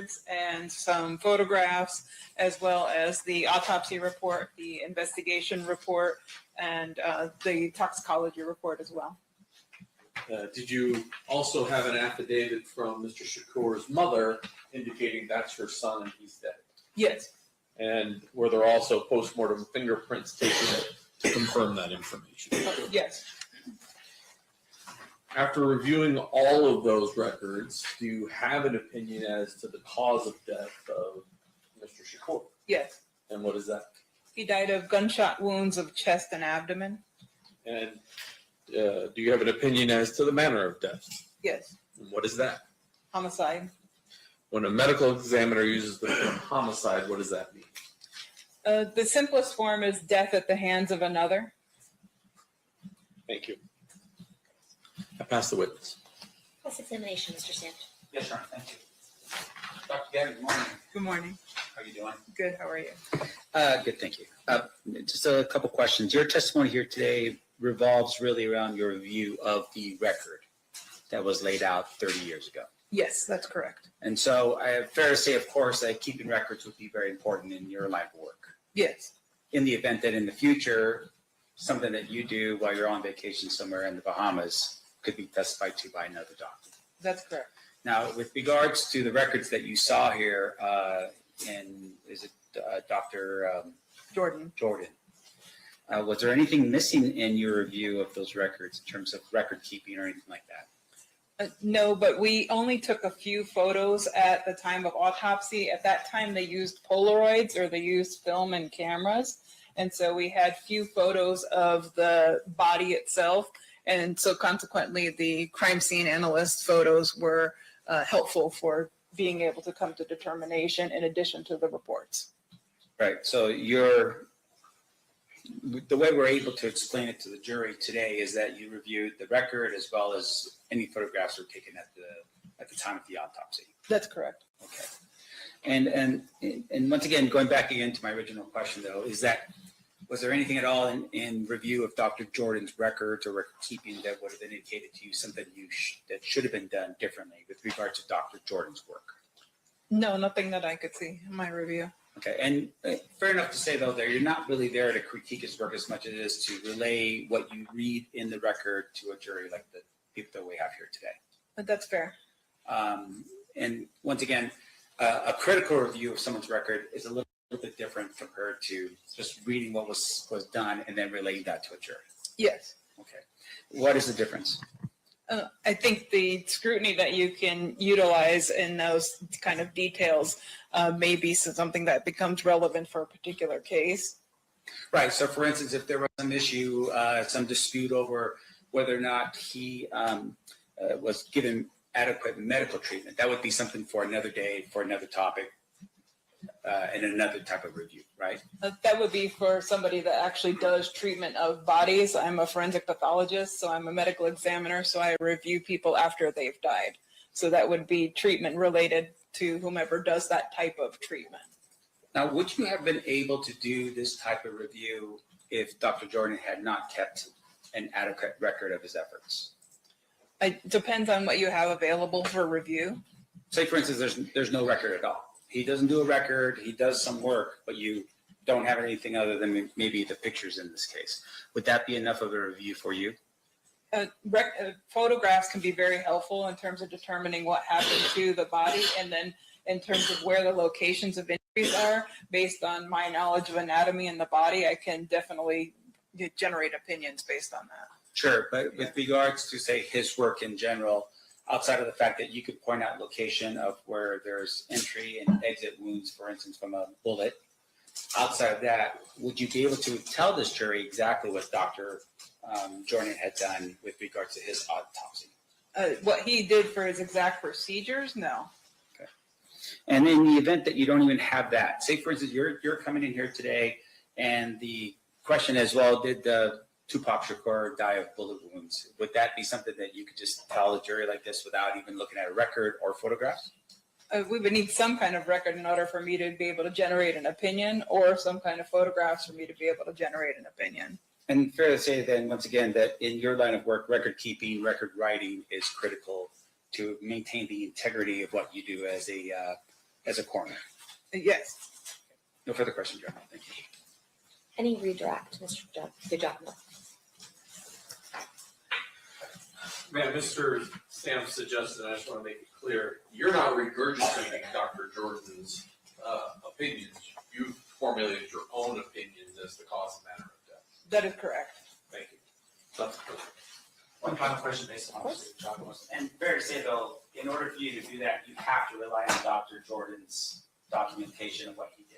records and some photographs, as well as the autopsy report, the investigation report, and the toxicology report as well. Did you also have an affidavit from Mr. Shakur's mother indicating that's her son and he's dead? Yes. And were there also postmortem fingerprints taken to confirm that information? Yes. After reviewing all of those records, do you have an opinion as to the cause of death of Mr. Shakur? Yes. And what is that? He died of gunshot wounds of chest and abdomen. And do you have an opinion as to the manner of death? Yes. And what is that? Homicide. When a medical examiner uses the term homicide, what does that mean? The simplest form is death at the hands of another. Thank you. I pass the witness. Cross-examination, Mr. Sant. Yes, Your Honor, thank you. Dr. Gavin, good morning. Good morning. How are you doing? Good. How are you? Good, thank you. Just a couple questions. Your testimony here today revolves really around your review of the record that was laid out 30 years ago. Yes, that's correct. And so I have fair to say, of course, that keeping records would be very important in your line of work. Yes. In the event that in the future, something that you do while you're on vacation somewhere in the Bahamas could be testified to by another doctor. That's correct. Now, with regards to the records that you saw here, and is it Dr. Jordan. Jordan? Was there anything missing in your review of those records in terms of record keeping or anything like that? No, but we only took a few photos at the time of autopsy. At that time, they used Polaroids or they used film and cameras. And so we had few photos of the body itself. And so consequently, the crime scene analyst photos were helpful for being able to come to determination in addition to the reports. Right. So the way we're able to explain it to the jury today is that you reviewed the record as well as any photographs that were taken at the time of the autopsy. That's correct. Okay. And once again, going back again to my original question though, was there anything at all in review of Dr. Jordan's records or record keeping that would have indicated to you something that should have been done differently with regard to Dr. Jordan's work? No, nothing that I could see in my review. Okay, and fair enough to say though that you're not really there to critique his work as much as it is to relay what you read in the record to a jury like the people that we have here today. But that's fair. And once again, a critical review of someone's record is a little bit different compared to just reading what was done and then relaying that to a jury. Yes. Okay, what is the difference? I think the scrutiny that you can utilize in those kind of details may be something that becomes relevant for a particular case. Right. So, for instance, if there was some issue, some dispute over whether or not he was given adequate medical treatment, that would be something for another day, for another topic, and another type of review, right? That would be for somebody that actually does treatment of bodies. I'm a forensic pathologist, so I'm a medical examiner, so I review people after they've died. So that would be treatment related to whomever does that type of treatment. Now, would you have been able to do this type of review if Dr. Jordan had not kept an adequate record of his efforts? It depends on what you have available for review. Say, for instance, there's no record at all. He doesn't do a record, he does some work, but you don't have anything other than maybe the pictures in this case. Would that be enough of a review for you? Photographs can be very helpful in terms of determining what happened to the body, and then in terms of where the locations of injuries are, based on my knowledge of anatomy in the body, I can definitely generate opinions based on that. Sure, but with regards to, say, his work in general, outside of the fact that you could point out location of where there's entry and exit wounds, for instance, from a bullet, outside of that, would you be able to tell this jury exactly what Dr. Jordan had done with regards to his autopsy? What he did for his exact procedures, no. Okay. And in the event that you don't even have that, say, for instance, you're coming in here today and the question is, well, did Tupac Shakur die of bullet wounds? Would that be something that you could just tell a jury like this without even looking at a record or photographs? We would need some kind of record in order for me to be able to generate an opinion, or some kind of photographs for me to be able to generate an opinion. And fair to say then, once again, that in your line of work, record keeping, record writing is critical to maintain the integrity of what you do as a as a coroner. Yes. No further questions, Your Honor. Thank you. Any redirect, Mr. DiGiacomo? Man, Mr. Sam suggested, I just want to make it clear, you're not regurgitating Dr. Jordan's opinions. You formulated your own opinions as the cause and manner of death. That is correct. Thank you. That's perfect. One final question based on what Mr. DiGiacomo was, and fair to say though, in order for you to do that, you have to rely on Dr. Jordan's documentation of what he did.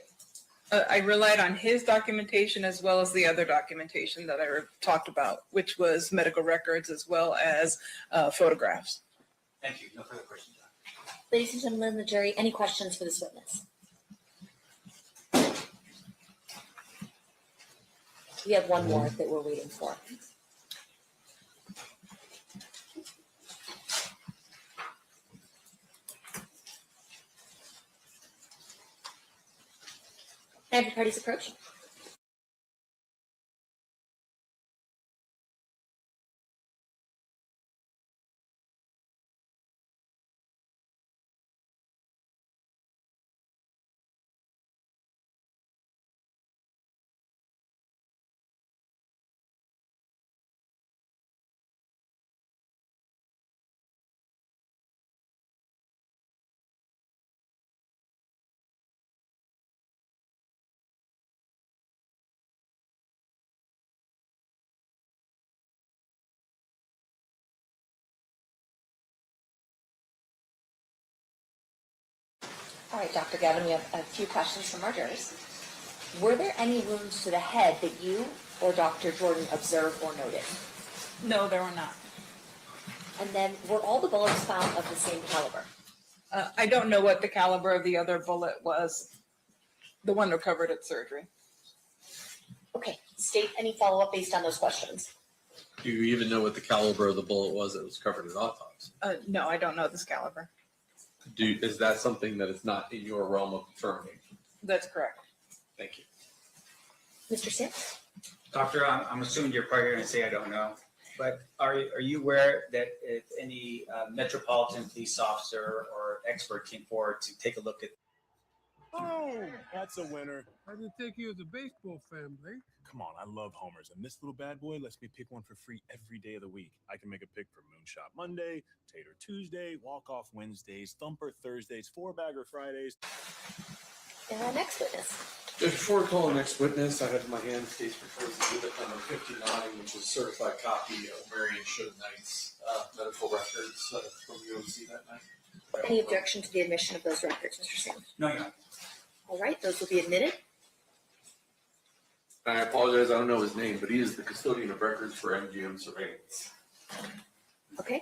I relied on his documentation as well as the other documentation that I talked about, which was medical records as well as photographs. Thank you. No further questions, Your Honor. Ladies and gentlemen of the jury, any questions for this witness? We have one more that we're waiting for. Can I have your parties approach? All right, Dr. Gavin, we have a few questions from our jurors. Were there any wounds to the head that you or Dr. Jordan observed or noted? No, there were not. And then were all the bullets found of the same caliber? I don't know what the caliber of the other bullet was, the one recovered at surgery. Okay, state any follow-up based on those questions. Do you even know what the caliber of the bullet was that was covered in autopsy? No, I don't know this caliber. Is that something that is not in your realm of determining? That's correct. Thank you. Mr. Sims? Doctor, I'm assuming you're probably going to say I don't know, but are you aware that if any Metropolitan Police officer or expert came forward to take a look at? Oh, that's a winner. I didn't think he was a baseball fan, Blake. Come on, I love homers, and this little bad boy lets me pick one for free every day of the week. I can make a pick for Moonshot Monday, Tater Tuesday, Walk-Off Wednesdays, Thumper Thursdays, Four-Bagger Fridays. Next witness. Before we call the next witness, I have in my hand case before exhibit number 59, which is certified copy of Marion Show Knight's medical records from UMC that night. Any objection to the admission of those records, Mr. Sims? No, Your Honor. All right, those will be admitted. I apologize, I don't know his name, but he is the custodian of records for MGM Surveillance. Okay.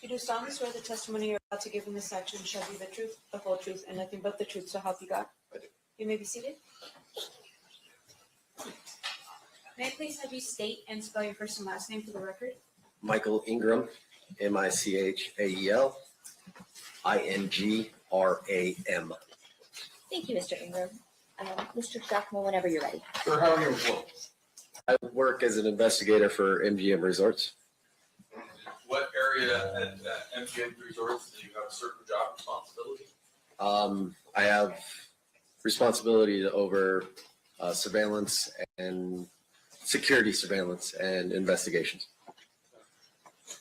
You do solemnly swear the testimony you're about to give in this section shall be the truth, the whole truth, and nothing but the truth, so help you God? I do. You may be seated. May I please have you state and spell your first and last name for the record? Michael Ingram, Michael Ingram. Thank you, Mr. Ingram. Mr. Giacomo, whenever you're ready. Sir, how are you employed? I work as an investigator for MGM Resorts. What area at MGM Resorts do you have a certain job responsibility? I have responsibility over surveillance and security surveillance and investigations.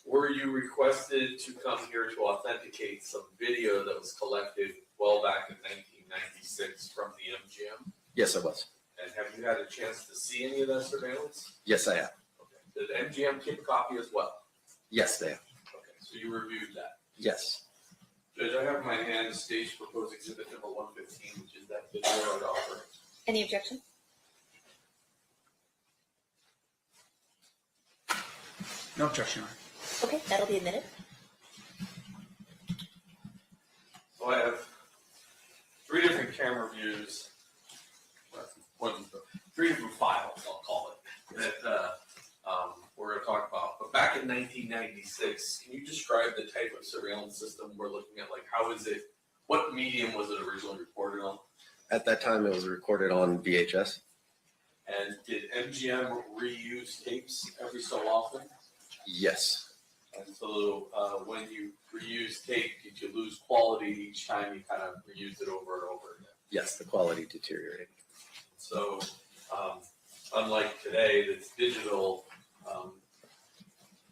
Were you requested to come here to authenticate some video that was collected well back in 1996 from the MGM? Yes, I was. And have you had a chance to see any of that surveillance? Yes, I have. Okay. Did MGM keep a copy as well? Yes, they have. Okay, so you reviewed that. Yes. Judge, I have in my hand the stage proposed exhibit number 115, which is that video I'd offer. Any objection? No objection, Your Honor. Okay, that'll be admitted. So I have three different camera views, three different files, I'll call it, that we're gonna talk about. But back in 1996, can you describe the type of surveillance system we're looking at? Like, how is it, what medium was it originally recorded on? At that time, it was recorded on VHS. And did MGM reuse tapes every so often? Yes, And so when you reuse tape, did you lose quality each time you kind of reused it over and over again? yes, the quality deteriorated. So unlike today that's digital,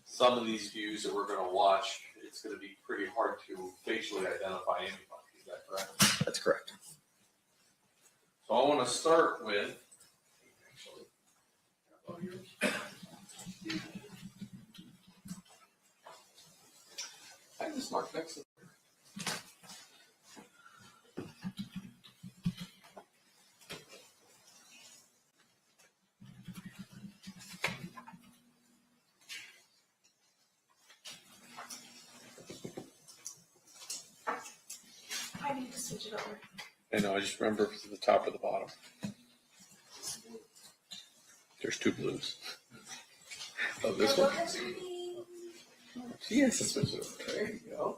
some of these views that we're going to watch, it's going to be pretty hard to facially identify anybody. Is that correct? That's correct. So I want to start with, I just marked next to I need to switch it over. I know, I just remember it was at the top or the bottom. There's two blues. Oh, this one? Yes, this one's over. There you go.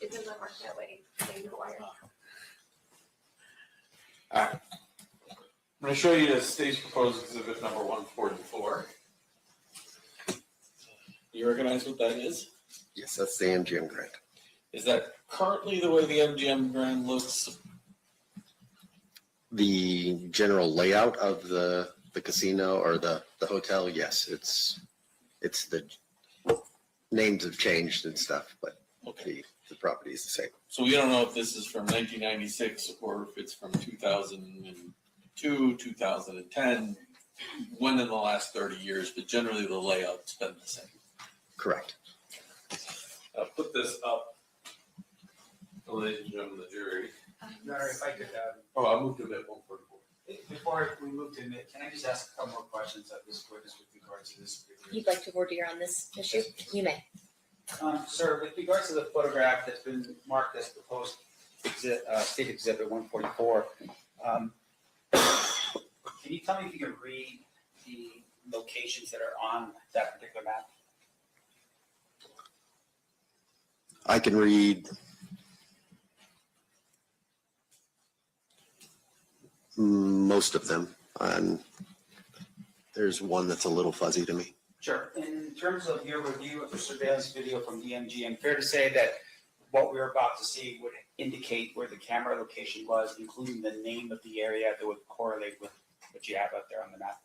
It doesn't work that way. They know why. Alright. I'm gonna show you the state's proposed exhibit number 144. You recognize what that is? Yes, that's the MGM grant. Is that currently the way the MGM Grand looks? The general layout of the casino or the hotel, yes, it's the names have changed and stuff, but Okay, the property is the same. so we don't know if this is from 1996 or if it's from 2002, 2010, when in the last 30 years, but generally the layout's been the same. Correct. I'll put this up, ladies and gentlemen of the jury. Mayor, if I could, Oh, I moved to bit 144. before we move to admit, can I just ask a couple more questions at this point, just with regards to this? You'd like to order on this issue? You may. Sir, with regards to the photograph that's been marked as proposed state exhibit 144, can you tell me if you can read the locations that are on that particular map? I can read most of them. There's one that's a little fuzzy to me. Sure. In terms of your review of the surveillance video from the MGM, fair to say that what we're about to see would indicate where the camera location was, including the name of the area that would correlate with what you have out there on the map?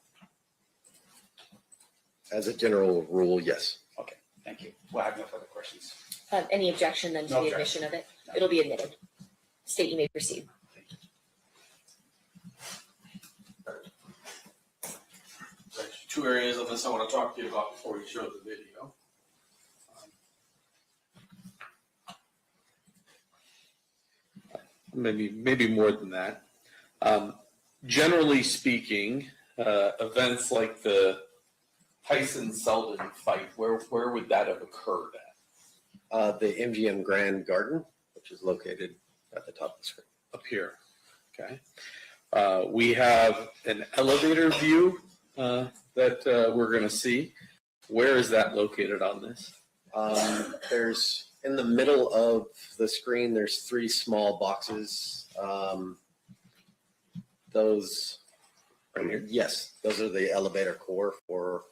As a general rule, yes. Okay, thank you. We'll have no further questions. Any objection then to No the objection. admission of it? It'll be admitted. State, you may proceed. There's two areas of this I want to talk to you about before we show the video. Maybe more than that. Generally speaking, events like the Tyson-Selden fight, where would that have occurred at? The MGM Grand Garden, which is located at the top of the screen. Up here, okay. We have an elevator view that we're going to see. Where is that located on this? There's, in the middle of the screen, there's three small boxes. Those, Right here? yes, those are the elevator core for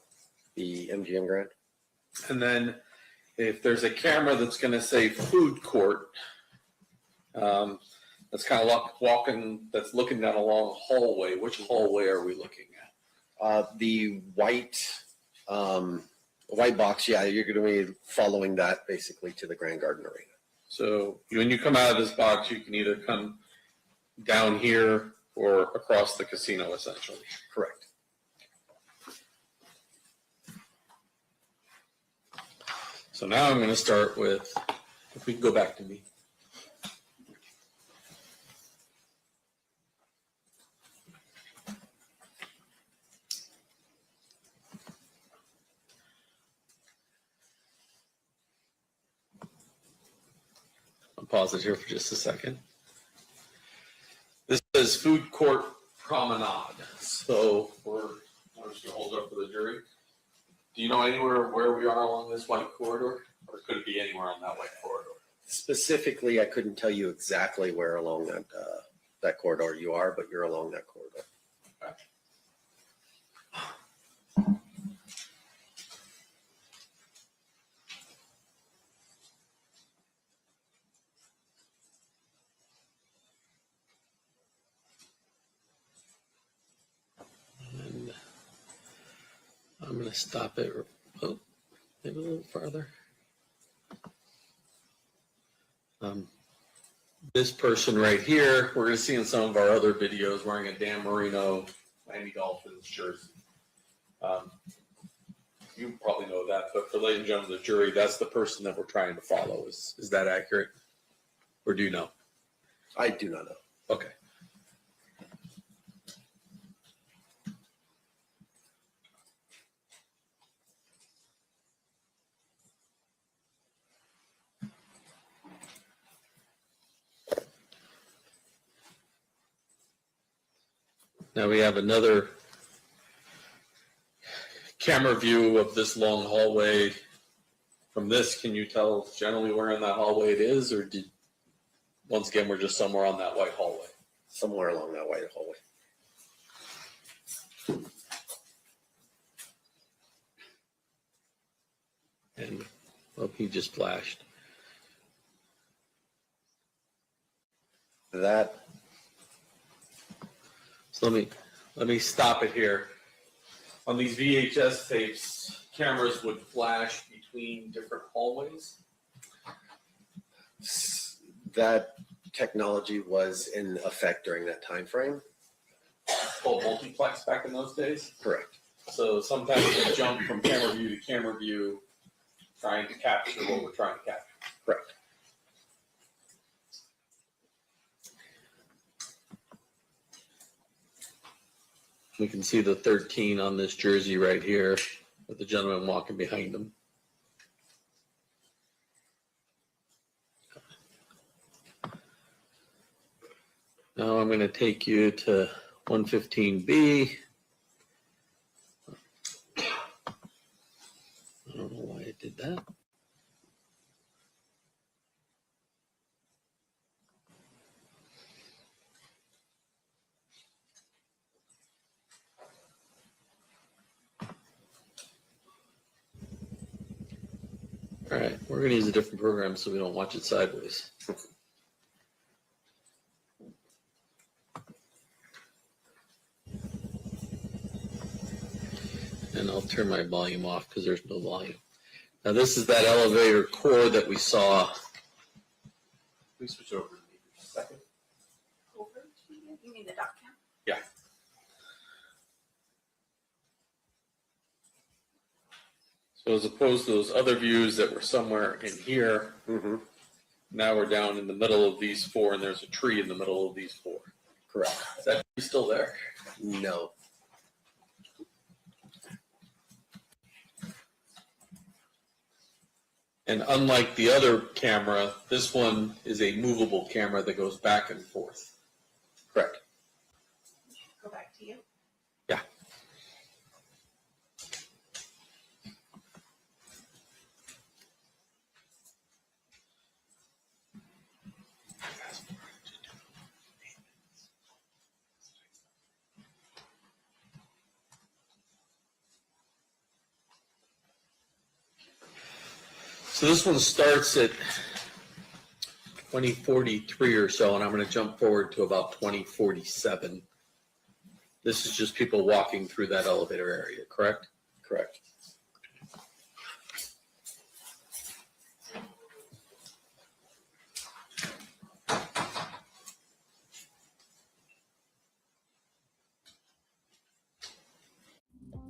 the MGM Grand. And then if there's a camera that's going to say food court, that's kind of walking, that's looking down a long hallway, which hallway are we looking at? The white box, yeah, you're going to be following that basically to the Grand Garden Arena. So when you come out of this box, you can either come down here or across the casino, essentially. Correct. So now I'm going to start with, if we can go back to me. I'll pause it here for just a second. This says food court promenade. So I'm just gonna hold it up for the jury. Do you know anywhere where we are along this white corridor? Or could it be anywhere on that white corridor? Specifically, I couldn't tell you exactly where along that corridor you are, but you're along that corridor. And I'm going to stop it. Oh, maybe a little farther. This person right here, we're going to see in some of our other videos wearing a Dan Marino Miami Dolphins jersey. You probably know that, but for ladies and gentlemen of the jury, that's the person that we're trying to follow. Is that accurate? Or do you know? I do not know. Okay. Now we have another camera view of this long hallway. From this, can you tell generally where in that hallway it is, or once again, we're just somewhere on that white hallway? Somewhere along that white hallway. And, well, he just flashed. That. So let me stop it here. On these VHS tapes, cameras would flash between different hallways. That technology was in effect during that time frame. It's called multiplex back in those days. Correct. So sometimes we jump from camera view to camera view, trying to capture what we're trying to capture. Correct. We can see the 13 on this jersey right here with the gentleman walking behind him. Now I'm going to take you to 115B. I don't know why it did that. All right, we're going to use a different program so we don't watch it sideways. And I'll turn my volume off because there's no volume. Now this is that elevator core that we saw. Please switch over to me for a second. Over to you mean the doc cam? Yeah. So as opposed to those other views that were somewhere in here, now we're down in the middle of these four, and there's a tree in the middle of these four. Correct. Is that tree still there? No. And unlike the other camera, this one is a movable camera that goes back and forth. Correct. Go back to you. Yeah. So this one starts at 2043 or so, and I'm going to jump forward to about 2047. This is just people walking through that elevator area, correct? Correct.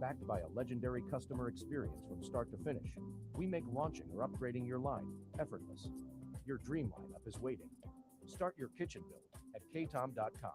Backed by a legendary customer experience from start to finish, we make launching or upgrading your line effortless. Your dream lineup is waiting. Start your kitchen build at ktom.com.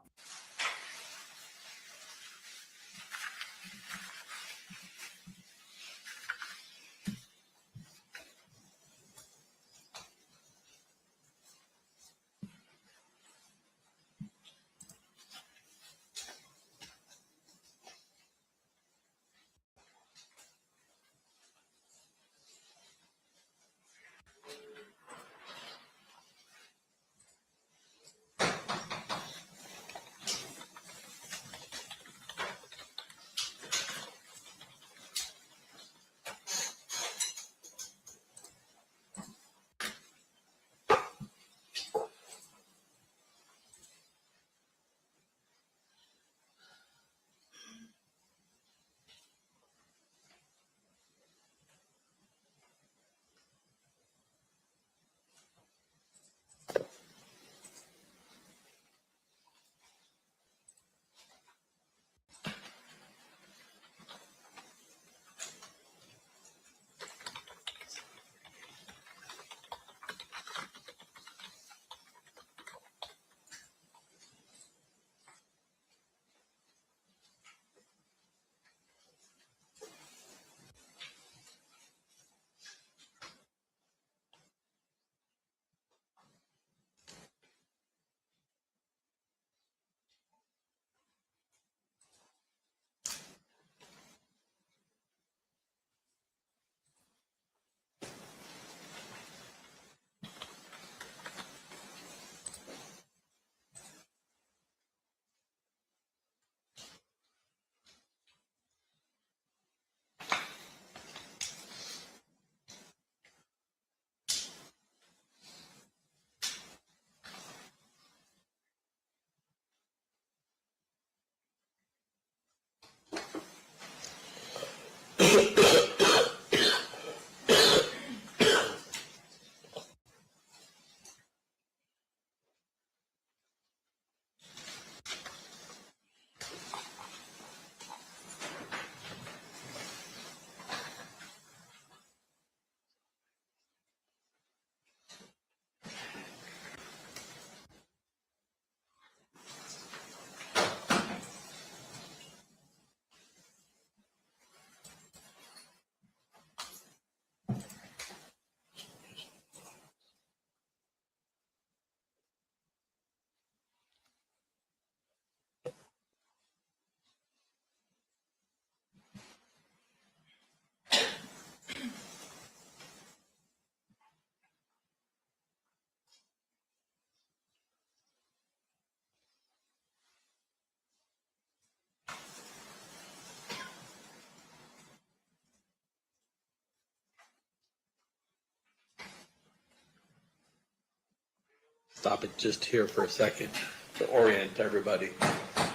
stop it just here for a second to orient everybody.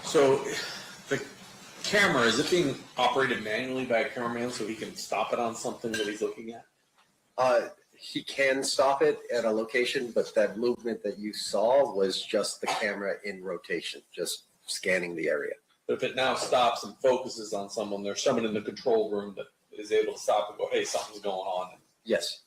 So the camera, is it being operated manually by a cameraman so he can stop it on something that he's looking at? He can stop it at a location, but that movement that you saw was just the camera in rotation, just scanning the area. But if it now stops and focuses on someone, there's someone in the control room that is able to stop and go, hey, something's going on. Yes.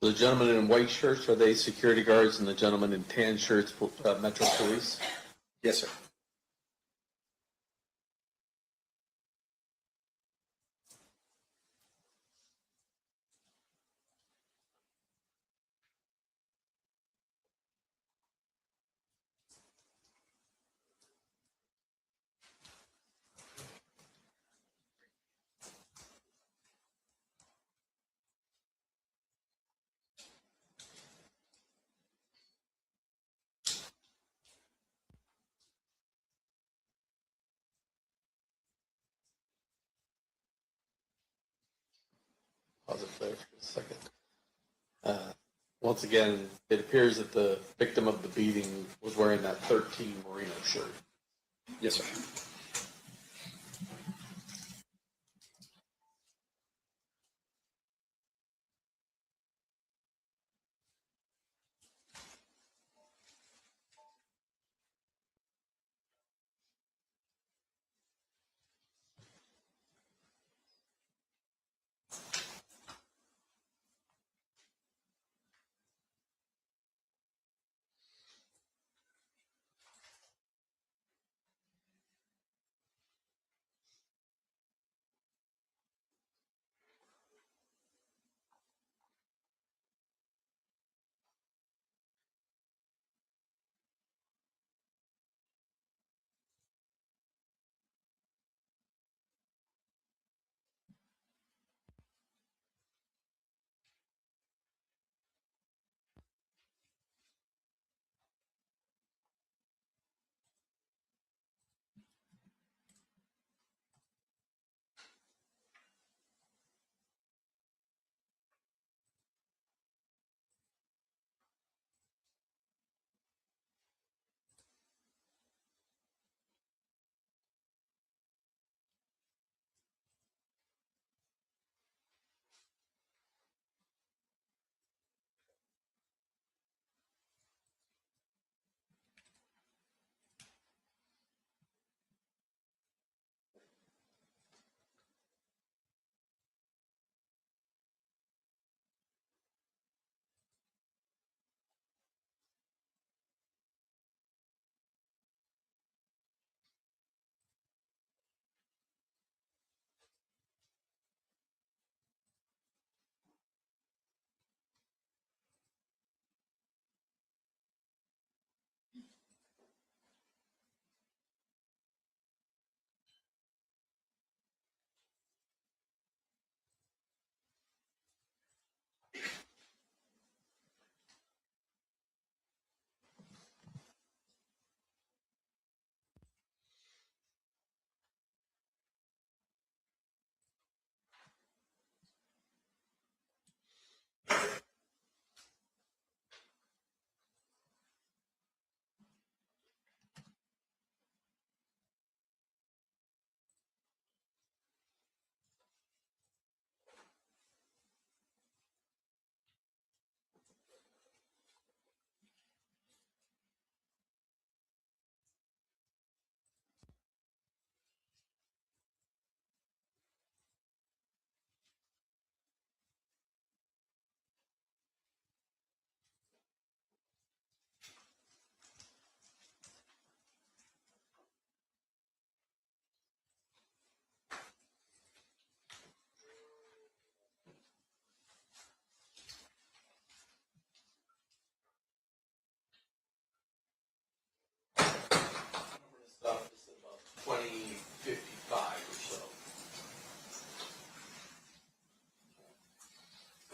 The gentlemen in white shirts, are they security guards, and the gentlemen in tan shirts, Metro Police? Yes, sir. Pause it there for a second. Once again, it appears that the victim of the beating was wearing that 13 Merino shirt. Yes, sir.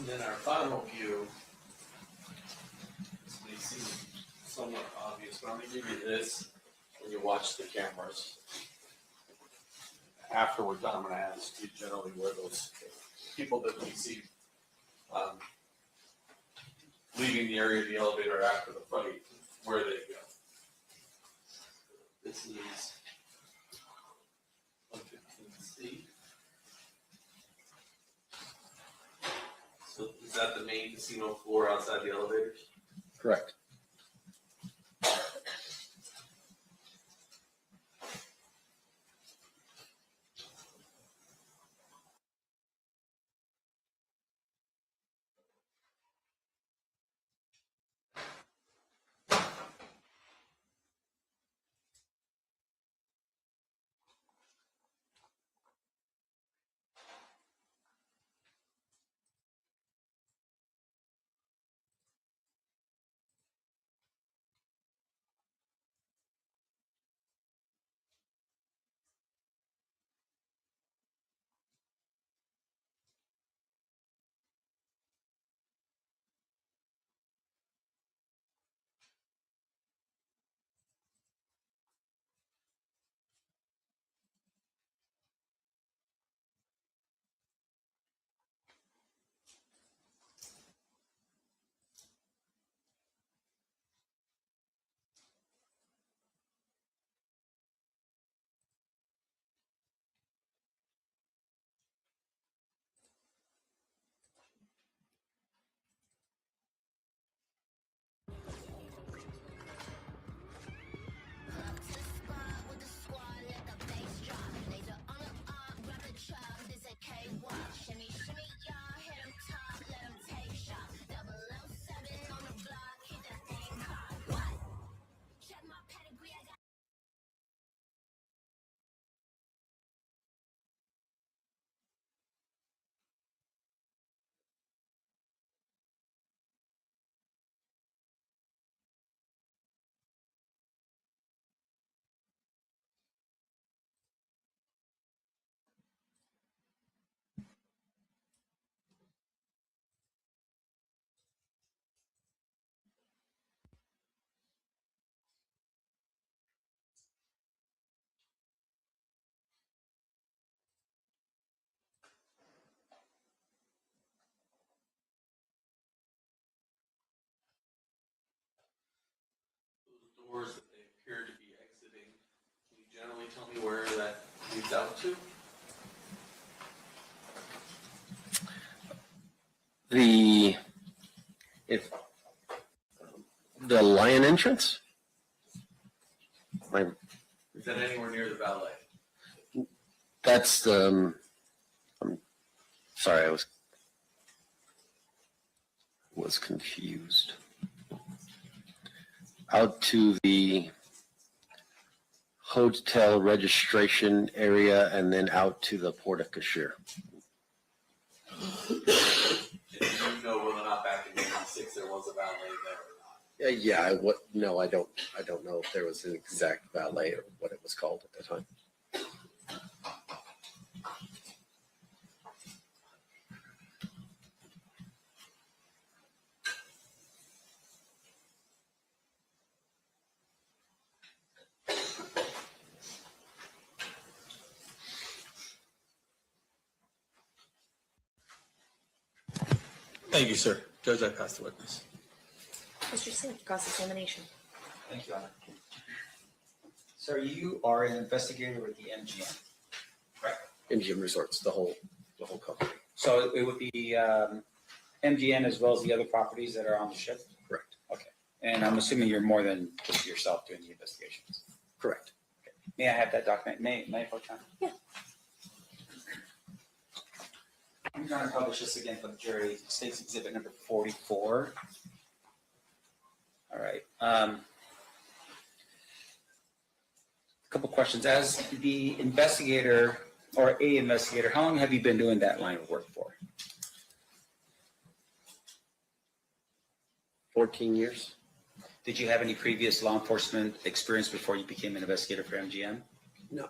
And then our final view, this may seem somewhat obvious, but I'm gonna give you this when you watch the cameras. After we're done, I'm gonna ask you generally where those people that we see leaving the area of the elevator after the fight, where they go. This is 115C. So is that the main casino floor outside the elevators? Correct. Those doors that they appear to be exiting, can you generally tell me where that leads out to? The lion entrance? Is that anywhere near the ballet? That's the, I'm sorry, I was confused. Out to the hotel registration area and then out to the Port of Cashier. And do you know whether or not back in '86 there was a ballet there or not? Yeah, no, I don't know if there was an exact ballet or what it was called at the time. Thank you, sir. Judge, I pass the witness. Mr. Singh, cross-examination. Thank you, Honor. Sir, you are an investigator with the MGM. MGM Resorts, the whole company. So it would be MGM as well as the other properties that are on the ship? Correct. Okay. And I'm assuming you're more than just yourself doing the investigations? Correct. Okay. May I have that document? May I for time? Yeah. I'm going to publish this again for the jury. State's Exhibit number 44. All right. A couple questions. As the investigator or a investigator, how long have you been doing that line of work for? 14 years. Did you have any previous law enforcement experience before you became an investigator for MGM? No.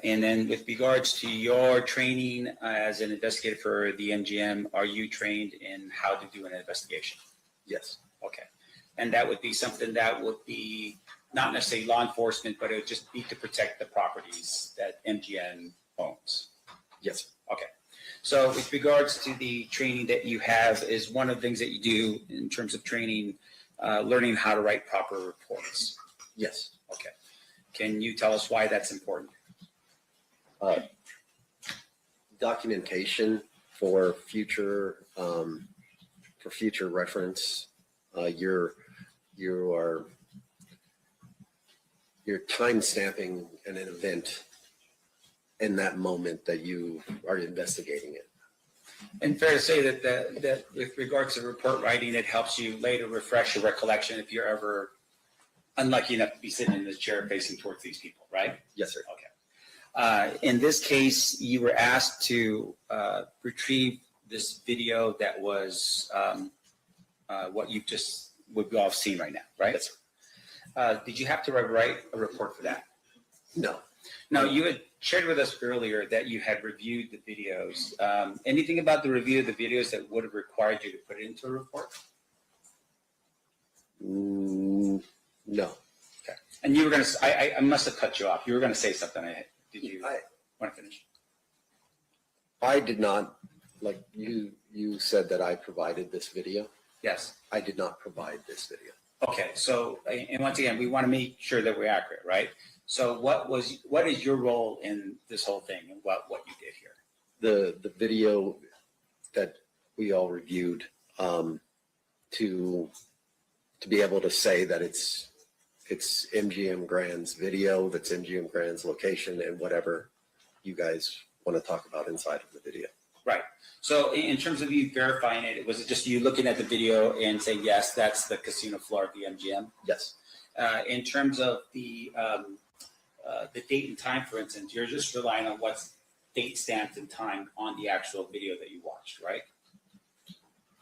And then with regards to your training as an investigator for the MGM, are you trained in how to do an investigation? Yes. Okay. And that would be something that would be not necessarily law enforcement, but it would just be to protect the properties that MGM owns. Yes. Okay. So with regards to the training that you have, is one of the things that you do in terms of training, learning how to write proper reports? Yes. Okay. Can you tell us why that's important? Documentation for future reference. You're time stamping an event in that moment that you are investigating it. And fair to say that with regards to report writing, it helps you later refresh your recollection if you're ever unlucky enough to be sitting in this chair facing towards these people, right? Yes, sir. Okay. In this case, you were asked to retrieve this video that was what we've all seen right now, right? Yes, sir. Did you have to write a report for that? No. Now, you had shared with us earlier that you had reviewed the videos. Anything about the review of the videos that would have required you to put it into a report? No. Okay. And you were going to, I must have cut you off. You were going to say something. Did you want to finish? I did not, like you said that I provided this video. Yes. I did not provide this video. Okay. So, and once again, we want to make sure that we're accurate, right? So what is your role in this whole thing and what you did here? The video that we all reviewed, to be able to say that it's MGM Grand's video, that's MGM Grand's location, and whatever you guys want to talk about inside of the video. Right. So in terms of you verifying it, was it just you looking at the video and saying, yes, that's the casino floor of the MGM? Yes. In terms of the date and time, for instance, you're just relying on what's date stamped and time on the actual video that you watched, right?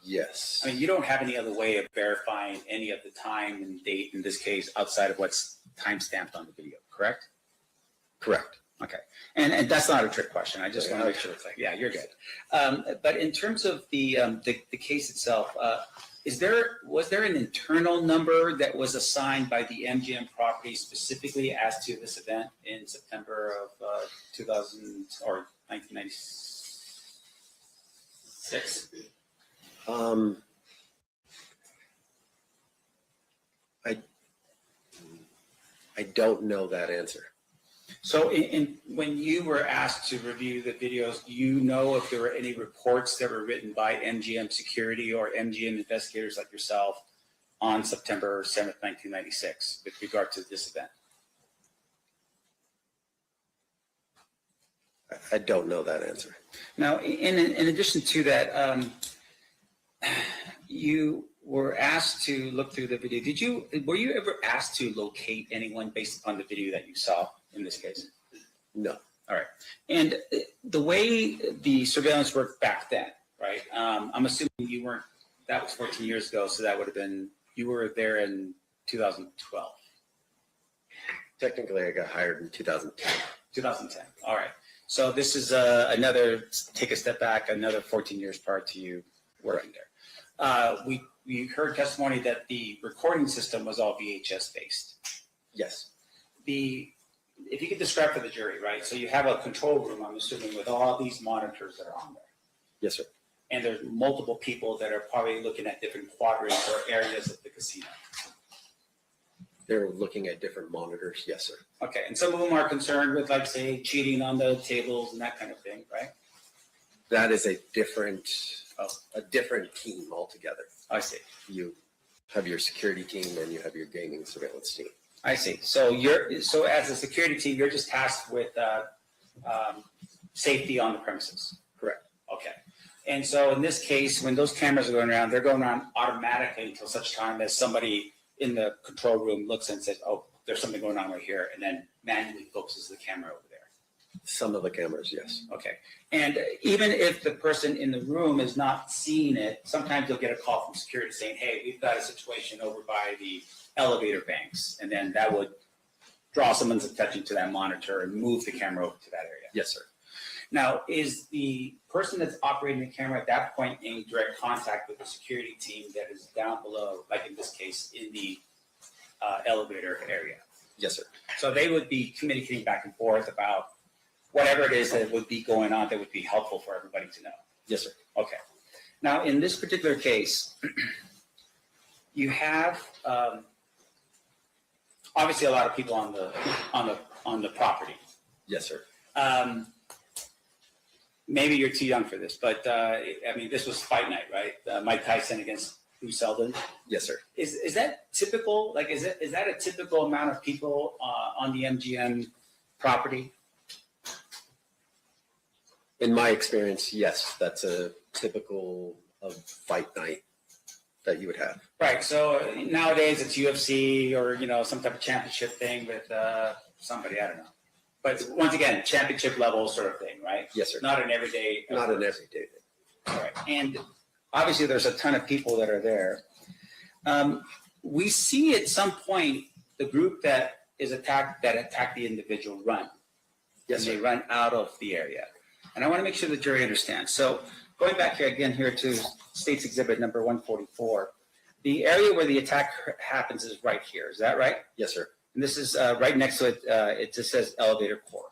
Yes. I mean, you don't have any other way of verifying any of the time and date in this case outside of what's time stamped on the video, correct? Correct. Okay. And that's not a trick question. I just want to make sure it's like, yeah, you're good. But in terms of the case itself, was there an internal number that was assigned by the MGM property specifically as to this event in September of 2000 or 1996? I don't know that answer. So when you were asked to review the videos, do you know if there were any reports that were written by MGM security or MGM investigators like yourself on September 7th, 1996 with regard to this event? I don't know that answer. Now, in addition to that, you were asked to look through the video. Were you ever asked to locate anyone based upon the video that you saw in this case? No. All right. And the way the surveillance worked back then, right? I'm assuming you weren't, that was 14 years ago, so that would have been, you were there in 2012. Technically, I got hired in 2010. 2010. All right. So this is another, take a step back, another 14 years prior to you working there. We heard testimony that the recording system was all VHS based. Yes. If you could describe for the jury, right? So you have a control room, I'm assuming, with all these monitors that are on there. Yes, sir. And there's multiple people that are probably looking at different quadrants or areas of the casino. They're looking at different monitors. Yes, sir. Okay. And some of them are concerned with, like, say, cheating on the tables and that kind of thing, right? That is a different team altogether. I see. You have your security team and you have your gaming surveillance team. I see. So as a security team, you're just tasked with safety on the premises. Correct. Okay. And so in this case, when those cameras are going around, they're going around automatically until such time as somebody in the control room looks and says, oh, there's something going on right here, and then manually focuses the camera over there. Some of the cameras, yes. Okay. And even if the person in the room is not seeing it, sometimes you'll get a call from security saying, hey, we've got a situation over by the elevator banks. And then that would draw someone's attention to that monitor and move the camera over to that area. Yes, sir. Now, is the person that's operating the camera at that point in direct contact with the security team that is down below, like in this case, in the elevator area? Yes, sir. So they would be communicating back and forth about whatever it is that would be going on that would be helpful for everybody to know. Yes, sir. Okay. Now, in this particular case, you have obviously a lot of people on the property. Yes, sir. Maybe you're too young for this, but I mean, this was fight night, right? Mike Tyson against Lou Selden. Yes, sir. Is that typical? Like, is that a typical amount of people on the MGM property? In my experience, yes, that's a typical of fight night that you would have. Right. So nowadays it's UFC or some type of championship thing with somebody, I don't know. But once again, championship level sort of thing, right? Yes, sir. Not an everyday. Not an everyday thing. All right. And obviously there's a ton of people that are there. We see at some point the group that attacked the individual run. Yes, and sir. they run out of the area. And I want to make sure the jury understands. So going back here again here to State's Exhibit number 144, the area where the attack happens is right here. Is that right? Yes, sir. And this is right next to it. It just says elevator core,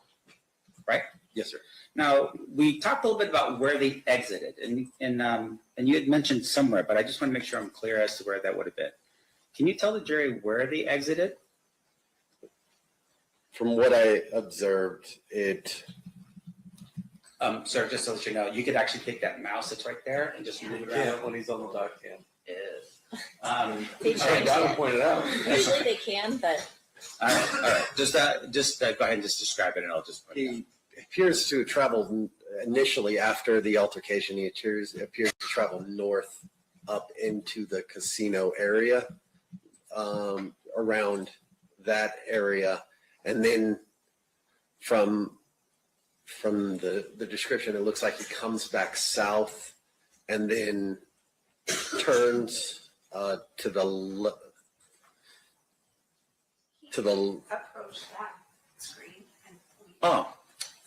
right? Yes, sir. Now we talked a little bit about where they exited, and you had mentioned somewhere, but I just want to make sure I'm clear as to where that would have been. Can you tell the jury where they exited? From what I observed, it. Sir, just to let you know, you could actually take that mouse that's right there and just move it around. Yeah, when he's on the dock cam. They I got to point it out. Usually they can, but All right. Just go ahead and just describe it, and I'll just. He appears to have traveled initially after the altercation. He appears to travel north up into the casino area, around that area, and then from the description, it looks like he comes back south and then turns to the Approach that screen and point. Oh,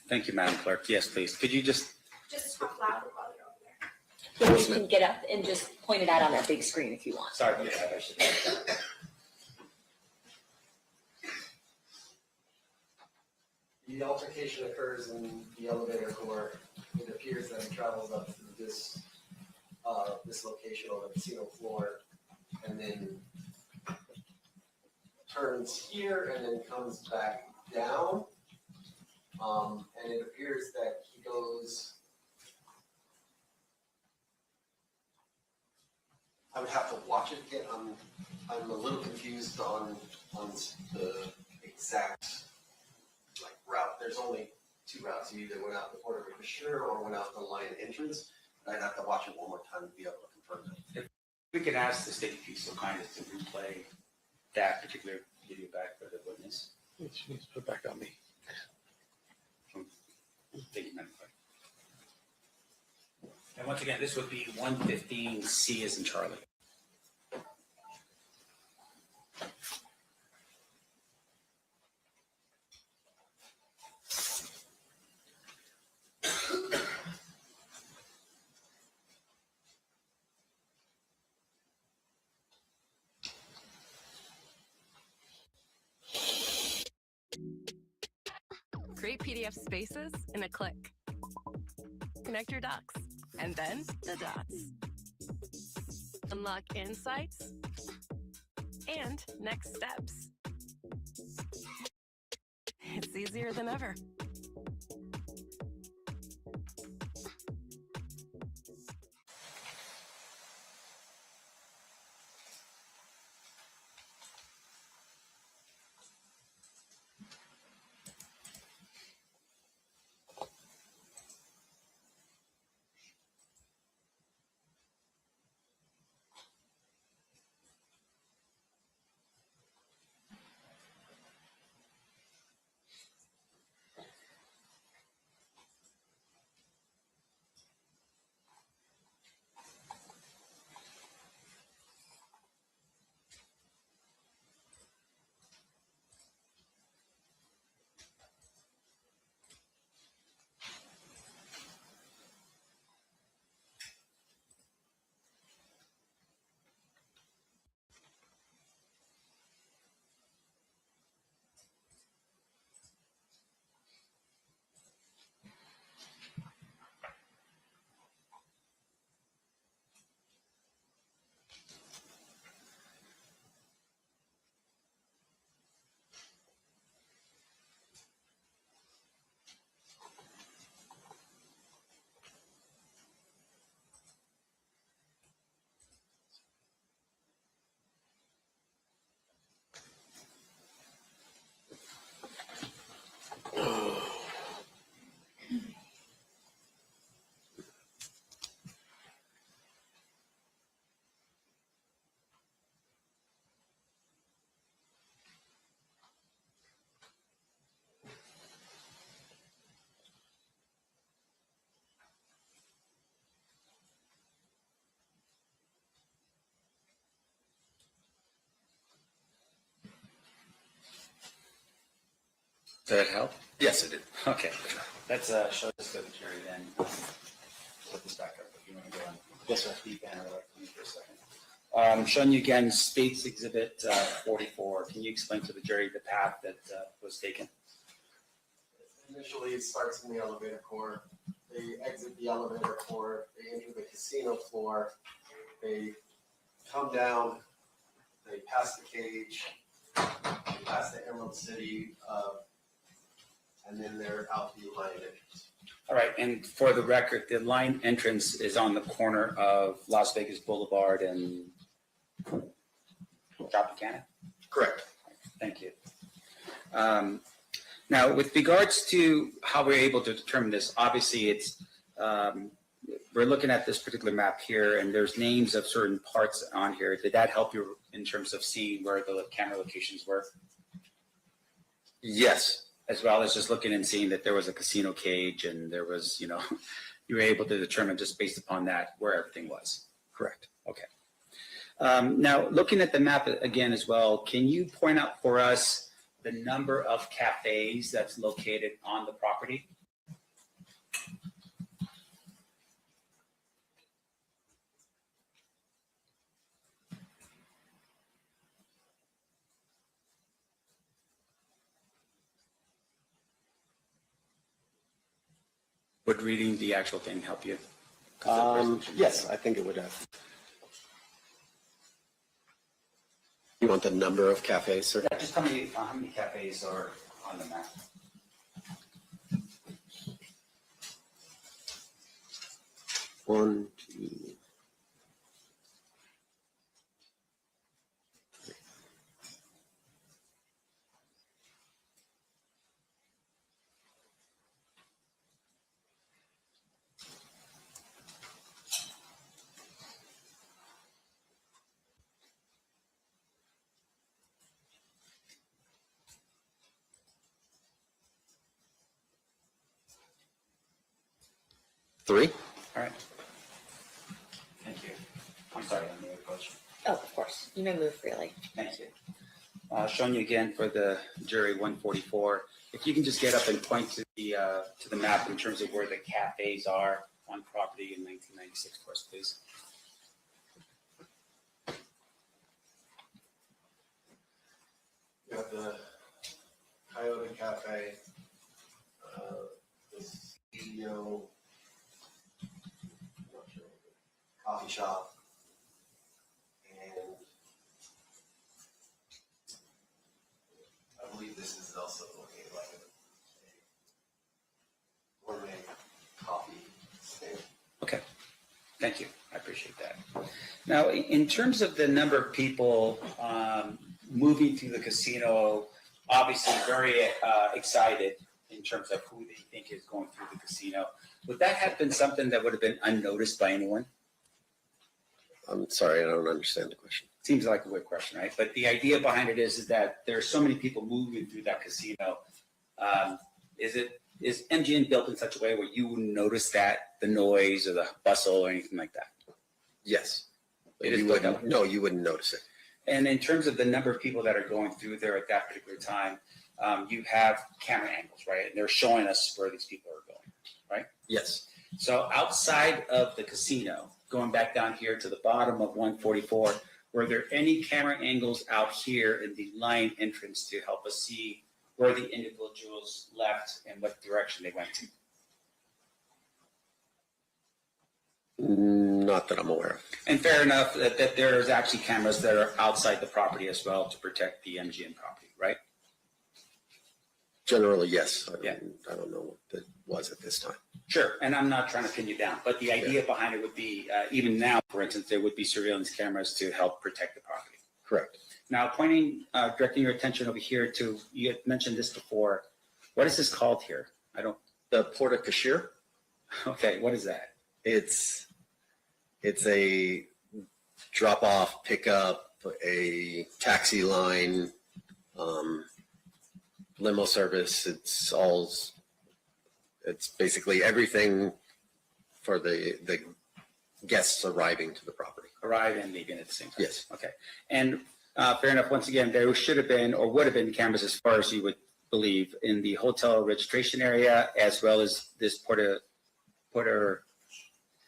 thank you, Madam Clerk. Yes, please. Could you just? Just talk louder while you're over there. you can get up and just point it out on that big screen if you want. Sorry, I should. The altercation occurs in the elevator core. It appears that he travels up through this location on the casino floor, and then turns here and then comes back down. And it appears that he goes. I would have to watch it again. I'm a little confused on the exact route. There's only two routes. You either went out the Port of Commissioner or went out the line entrance. I'd have to watch it one more time to be able to confirm that. If we could ask the state to be so kind as to replay that particular video back for the witness. Jeez, put it back on me. Thank you, Madam Clerk. And once again, this would be 115C as in Charlie. Create PDF spaces in a click. Connect your docs, and then the dots. Unlock insights and next steps. It's easier than ever. that help? Yes, it did. Okay, let's show this to the jury then. Put this back up if you want to go on. Yes, sir. Deep banner for a second. Showing you again States Exhibit 44. Can you explain to the jury the path that was taken? Initially, it starts in the elevator core. They exit the elevator core. They enter the casino floor. They come down. They pass the cage. They pass the Emerald City, and then they're out the line entrance. All right, and for the record, the line entrance is on the corner of Las Vegas Boulevard and Tropicana? Correct. Thank you. Now, with regards to how we're able to determine this, obviously it's, we're looking at this particular map here and there's names of certain parts on here. Did that help you in terms of seeing where the camera locations were? Yes. As well as just looking and seeing that there was a casino cage and there was, you know, you were able to determine just based upon that where everything was. Correct. Okay. Now, looking at the map again as well, can you point out for us the number of cafes that's located on the property? Would reading the actual thing help you? Yes, I think it would have. You want the number of cafes, sir? Yeah, just tell me how many cafes are on the map. One, two. Three. All right. Thank you. I'm sorry, I'm the other question. Oh, of course. You may move freely. Thank you. Showing you again for the jury 144. If you can just get up and point to the map in terms of where the cafes are on property in 1996 for us, please. You have the Coyote Cafe, the studio, coffee shop, and I believe this is also located like a gourmet coffee stand. Okay. Thank you. I appreciate that. Now, in terms of the number of people moving through the casino, obviously very excited in terms of who they think is going through the casino. Would that have been something that would have been unnoticed by anyone? I'm sorry, I don't understand the question. Seems like a weird question, right? But the idea behind it is that there are so many people moving through that casino. Is MGM built in such a way where you wouldn't notice that, the noise or the bustle or anything like that? Yes. It is You built wouldn't, up. no, you wouldn't notice it. And in terms of the number of people that are going through there at that particular time, you have camera angles, right? And they're showing us where these people are going, right? Yes. So outside of the casino, going back down here to the bottom of 144, were there any camera angles out here in the line entrance to help us see where the individuals left and what direction they went to? Not that I'm aware of. And fair enough that there's actually cameras that are outside the property as well to protect the MGM property, right? Generally, yes. Yeah. I don't know what that was at this time. Sure, and I'm not trying to pin you down, but the idea behind it would be, even now, for instance, there would be surveillance cameras to help protect the property. Correct. Now, directing your attention over here to, you had mentioned this before. What is this called here? The Porta Cashier. Okay, what is that? It's a drop off, pickup, a taxi line, limo service. It's basically everything for the guests arriving to the property. Arrive and leave in at the same time? Yes. Okay. And fair enough, once again, there should have been or would have been cameras as far as you would believe, in the hotel registration area as well as this Porta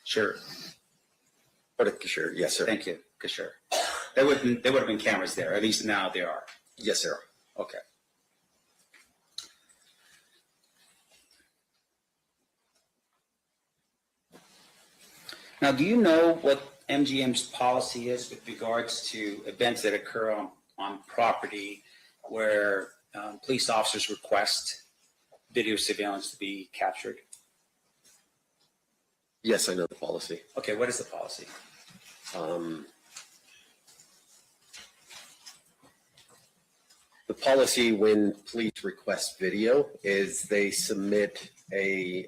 Sure. Yes, sir. Thank you, Kasher. There would have been cameras there. At least now there are. Yes, sir. Okay. Now, do you know what MGM's policy is with regards to events that occur on property where police officers request video surveillance to be captured? Yes, I know the policy. Okay, what is the policy? The policy when police request video is they submit a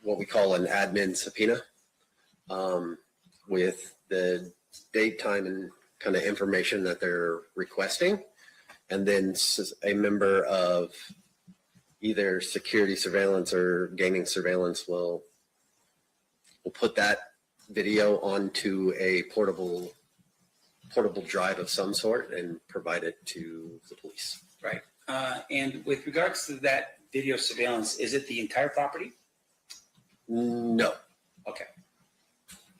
what we call an admin subpoena with the date, time, and kind of information that they're requesting. And then a member of either security surveillance or gaming surveillance will put that video onto a portable drive of some sort and provide it to the police. Right. And with regards to that video surveillance, is it the entire property? No. Okay.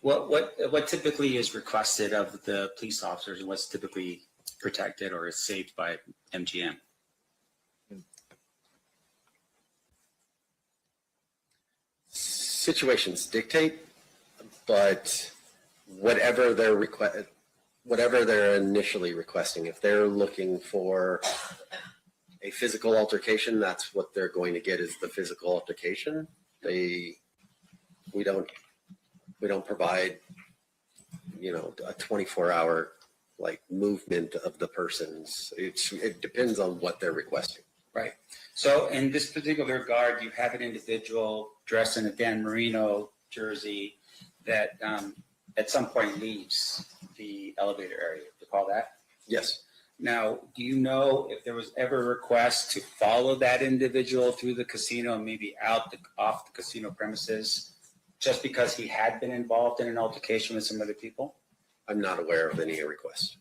What typically is requested of the police officers and what's typically protected or is saved by MGM? Situations dictate, but whatever they're initially requesting, if they're looking for a physical altercation, that's what they're going to get, is the physical altercation. We don't provide, a 24-hour like movement of the persons. It depends on what they're requesting. Right. So in this particular regard, you have an individual dressed in a Dan Marino jersey that at some point leaves the elevator area. Recall that? Yes. Now, do you know if there was ever a request to follow that individual through the casino and maybe off the casino premises just because he had been involved in an altercation with some other people? I'm not aware of any requests.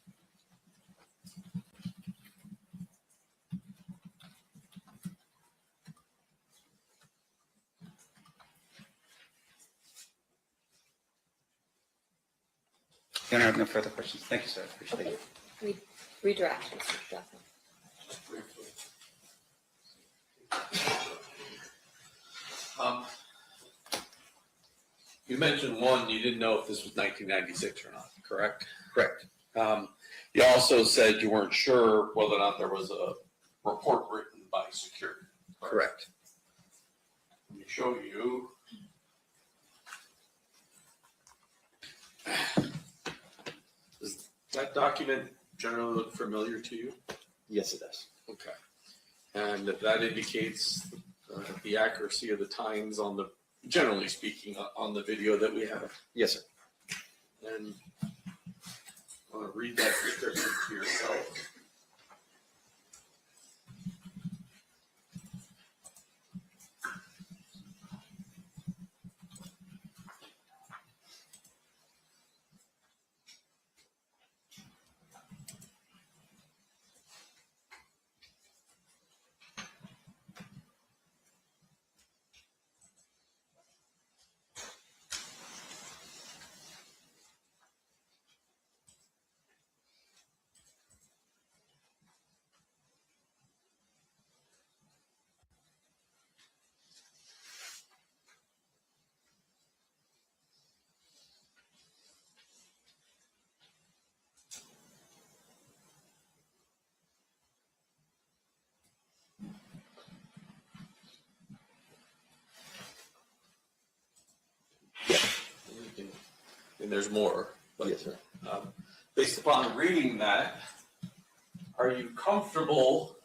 I have no further questions. Thank you, sir. Appreciate Okay. it. Redirect, Mr. Johnson. Just briefly. You mentioned one, you didn't know if this was 1996 or not, correct? Correct. You also said you weren't sure whether or not there was a report written by security. Correct. Let me show you. Does that document generally look familiar to you? Yes, it does. Okay. And that indicates the accuracy of the times on the, generally speaking, on the video that we have. Yes, sir. And I want to read that description to yourself. And there's more, but Yes, sir. Based upon reading that, are you comfortable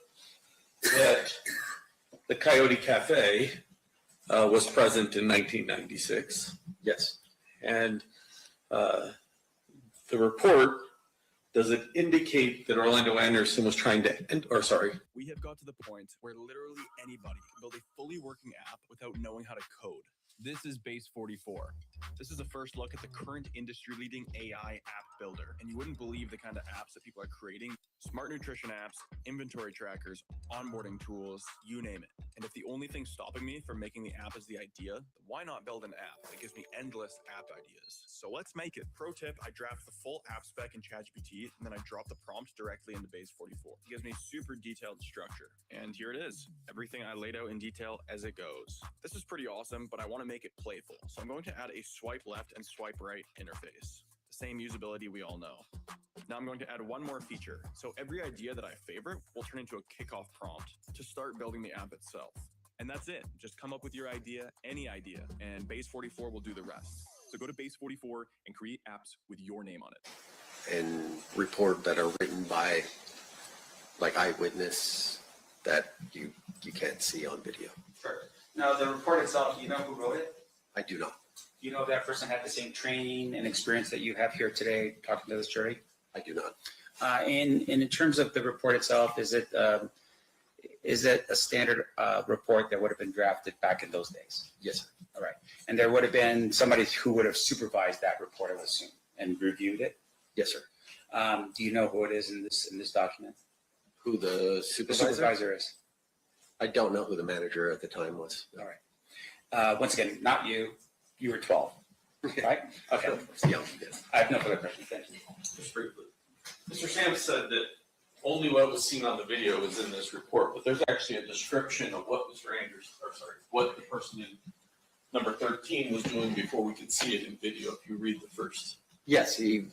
that the Coyote Cafe was present in 1996? Yes. And the report, does it indicate that Orlando Anderson was trying to, We have got to the point where literally anybody can build a fully working app without knowing how to code. This is Base 44. This is a first look at the current industry-leading AI app builder, and you wouldn't believe the kind of apps that people are creating. Smart nutrition apps, inventory trackers, onboarding tools, you name it. And if the only thing stopping me from making the app is the idea, why not build an app that gives me endless app ideas? So let's make it. Pro tip, I draft the full app spec in ChatGPT, and then I drop the prompt directly into Base 44. It gives me super detailed structure. And here it is, everything I laid out in detail as it goes. This is pretty awesome, but I want to make it playful. So I'm going to add a swipe left and swipe right interface. The same usability we all know. Now I'm going to add one more feature. So every idea that I favorite will turn into a kickoff prompt to start building the app itself. And that's it. Just come up with your idea, any idea, and Base 44 will do the rest. So go to Base 44 and create apps with your name on it. And report that are written by like eyewitness that you can't see on video. Sure. Now, the report itself, you know who wrote it? I do not. Do you know if that person had the same training and experience that you have here today talking to this jury? I do not. And in terms of the report itself, is it a standard report that would have been drafted back in those days? Yes, sir. All right. And there would have been somebody who would have supervised that report, I would assume, and reviewed it? Yes, sir. Do you know who it is in this document? Who the supervisor? The supervisor is. I don't know who the manager at the time was. All right. Once again, not you. You were 12, right? Okay. Yeah. I have no further questions. Thank you. Just briefly. Mr. Sam said that only what was seen on the video is in this report, but there's actually a description of what Mr. what the person in number 13 was doing before we could see it in video, if you read the first. Yes, he.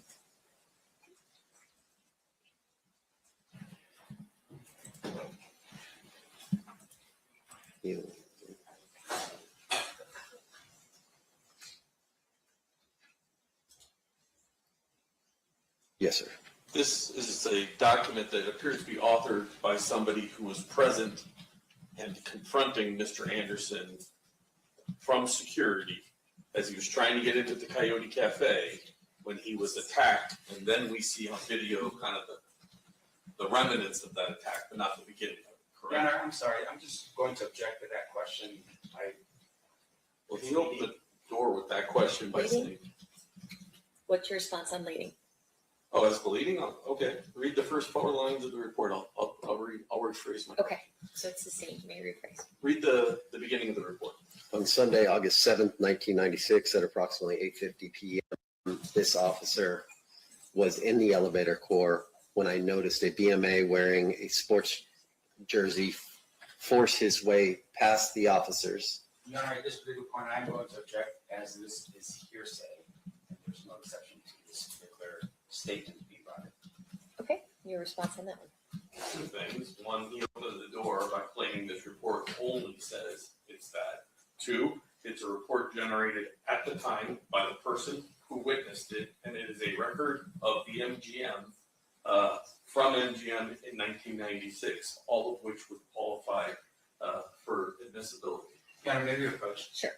Yes, sir. This is a document that appears to be authored by somebody who was present and confronting Mr. Anderson from security as he was trying to get into the Coyote Cafe when he was attacked. And then we see on video kind of the remnants of that attack, but not the beginning of it, Your correct? Honor, I'm sorry. I'm just going to object to that question. Well, he opened the door with that question by saying, What's your response on leading? oh, as bleeding? Oh, okay, read the first 4 lines of the report. I'll rephrase my. Okay, so it's the same. May I rephrase? Read the beginning of the report. On Sunday, August 7th, 1996, at approximately 8:50 p.m., this officer was in the elevator core when I noticed a BMA wearing a sports jersey force his way past the officers. Your Honor, at this particular point, I'm going to object as this is hearsay. And there's no exception to this particular statement being brought in. Okay, your response on that one? 2 things. 1, he opened the door by claiming this report only says it's that. 2, it's a report generated at the time by the person who witnessed it, and it is a record of the MGM from MGM in 1996, all of which would qualify for admissibility. Your Honor, maybe your approach. Sure.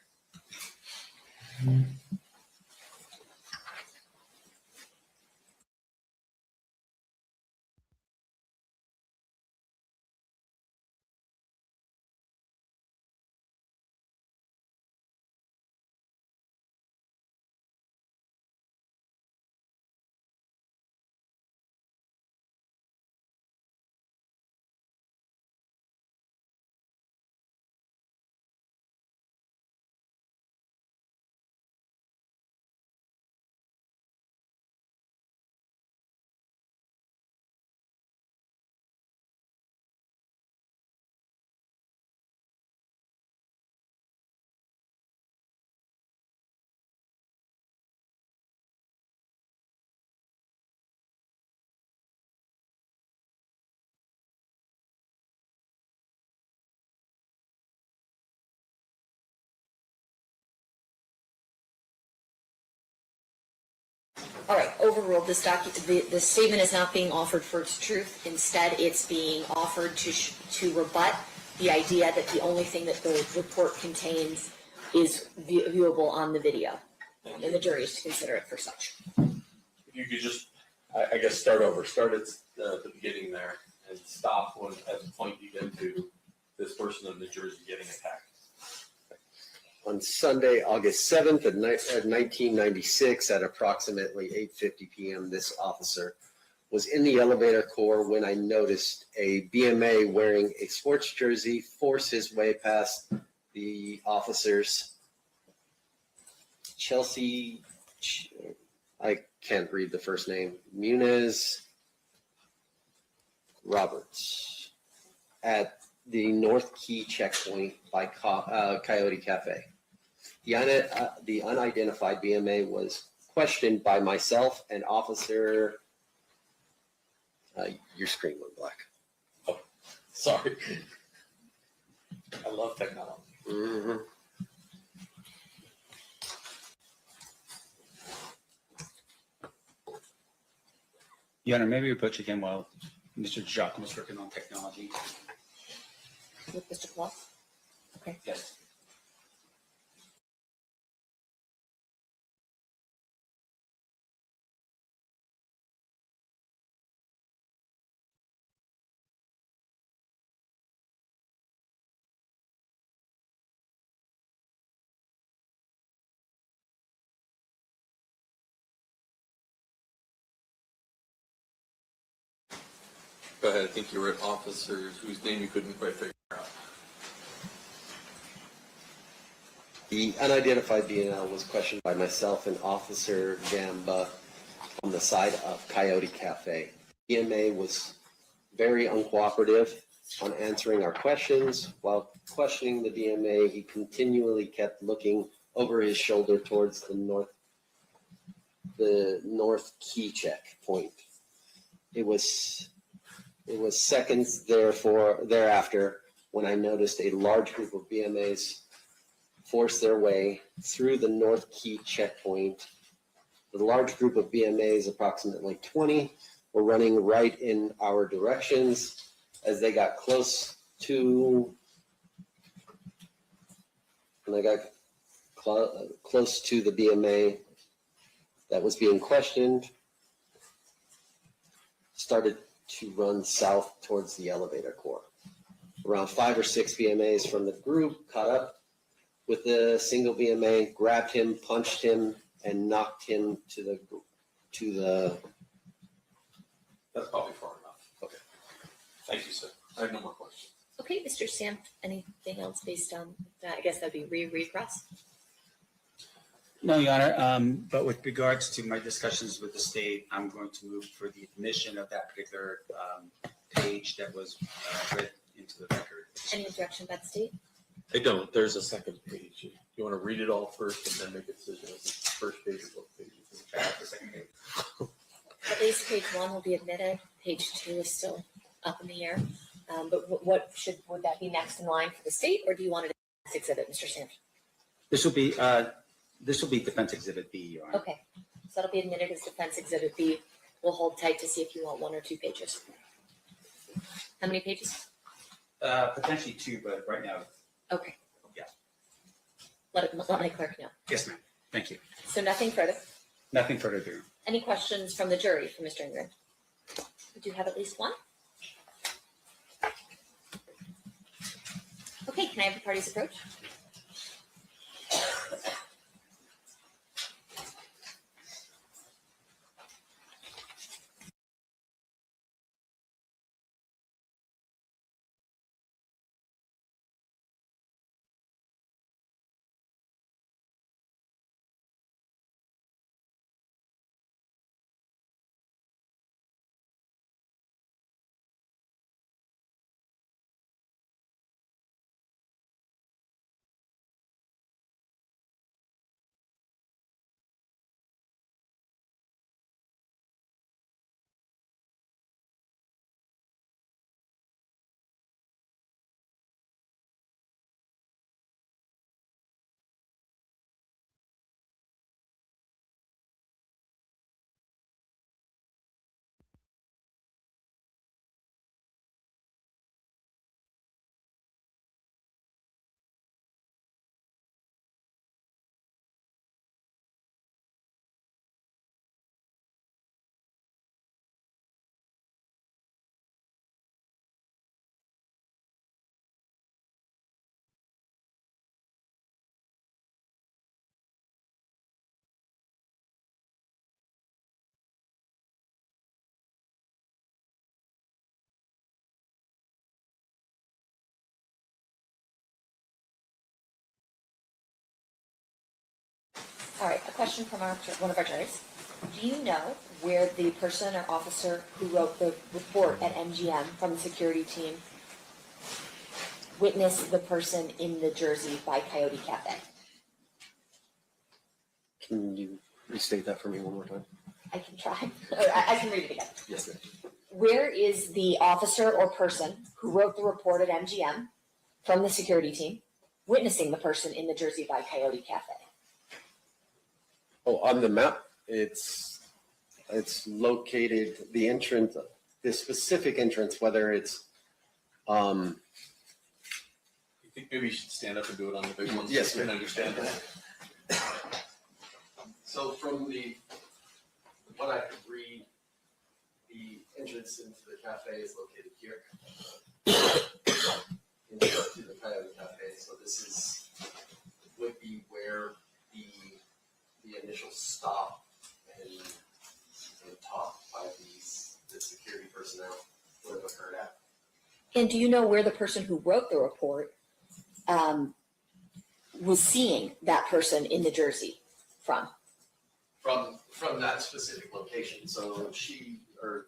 All right, overruled. This the statement is not being offered for its truth. Instead, it's being offered to rebut the idea that the only thing that the report contains is viewable on the video, and the jury is to consider it for such. If you could just, I guess, start over. Start at the beginning there and stop at the point you get to this person in the jersey getting attacked. on Sunday, August 7th at 1996 at approximately 8:50 p.m. This officer was in the elevator core when I noticed a BMA wearing a sports jersey force his way past the officers. Chelsea, I can't read the first name, Muniz Roberts at the North Key checkpoint by Coyote Cafe. The unidentified BMA was questioned by myself and officer. Your screen went black. Oh, sorry. I love technology. Mm-hmm. Your Honor, maybe we put you again while Mr. Giacomo was working on technology. With Mr. Claus? Okay. Yes. Go ahead, I think you were at officers whose name you couldn't quite figure out. The unidentified BNL was questioned by myself and Officer Gamba on the side of Coyote Cafe. BMA was very uncooperative on answering our questions. While questioning the BMA, he continually kept looking over his shoulder towards the North Key checkpoint. It was seconds thereafter when I noticed a large group of BMAs force their way through the North Key checkpoint. The large group of BMAs, approximately 20, were running right in our directions. As they got close to, and I got close to the BMA that was being questioned, started to run south towards the elevator core. Around 5 or 6 BMAs from the group caught up with the single BMA, grabbed him, punched him, and knocked him to the. That's probably far enough. Okay. Thank you, sir. I have no more questions. Okay, Mr. Sam, anything else based on that? I guess that'd be recross. No, Your Honor, but with regards to my discussions with the state, I'm going to move for the admission of that particular page that was read into the record. Any objection by the state? I don't, there's a second page. You want to read it all first and then make a decision if it's the first page or both pages? The second page. At least page 1 will be admitted. Page 2 is still up in the air. But would that be next in line for the state, or do you want it as exhibit, Mr. Sam? This will be Defense Exhibit B, Your Honor. Okay, so that'll be admitted as defense exhibit B. We'll hold tight to see if you want 1 or 2 pages. How many pages? Potentially 2, but right now, Okay. Yeah. Let my clerk know. yes, ma'am. Thank you. So nothing further. Nothing further to do. Any questions from the jury for Mr. Ingram? We do have at least one. Okay, can I have the parties approach? All right, a question from one of our juries. Do you know where the person or officer who wrote the report at MGM from the security team witnessed the person in the jersey by Coyote Cafe? Can you restate that for me one more time? I can try. I can read it again. Yes, ma'am. Where is the officer or person who wrote the report at MGM from the security team witnessing the person in the jersey by Coyote Cafe? Oh, on the map, it's located, the entrance, the specific entrance, whether it's, You think maybe you should stand up and do it on the big ones? Yes, so you can ma'am. understand that. So from what I could read, the entrance into the cafe is located here. Into the Coyote Cafe, so this would be where the initial stop and talk by the security personnel would have occurred at. And do you know where the person who wrote the report was seeing that person in the jersey from? From that specific location, so he or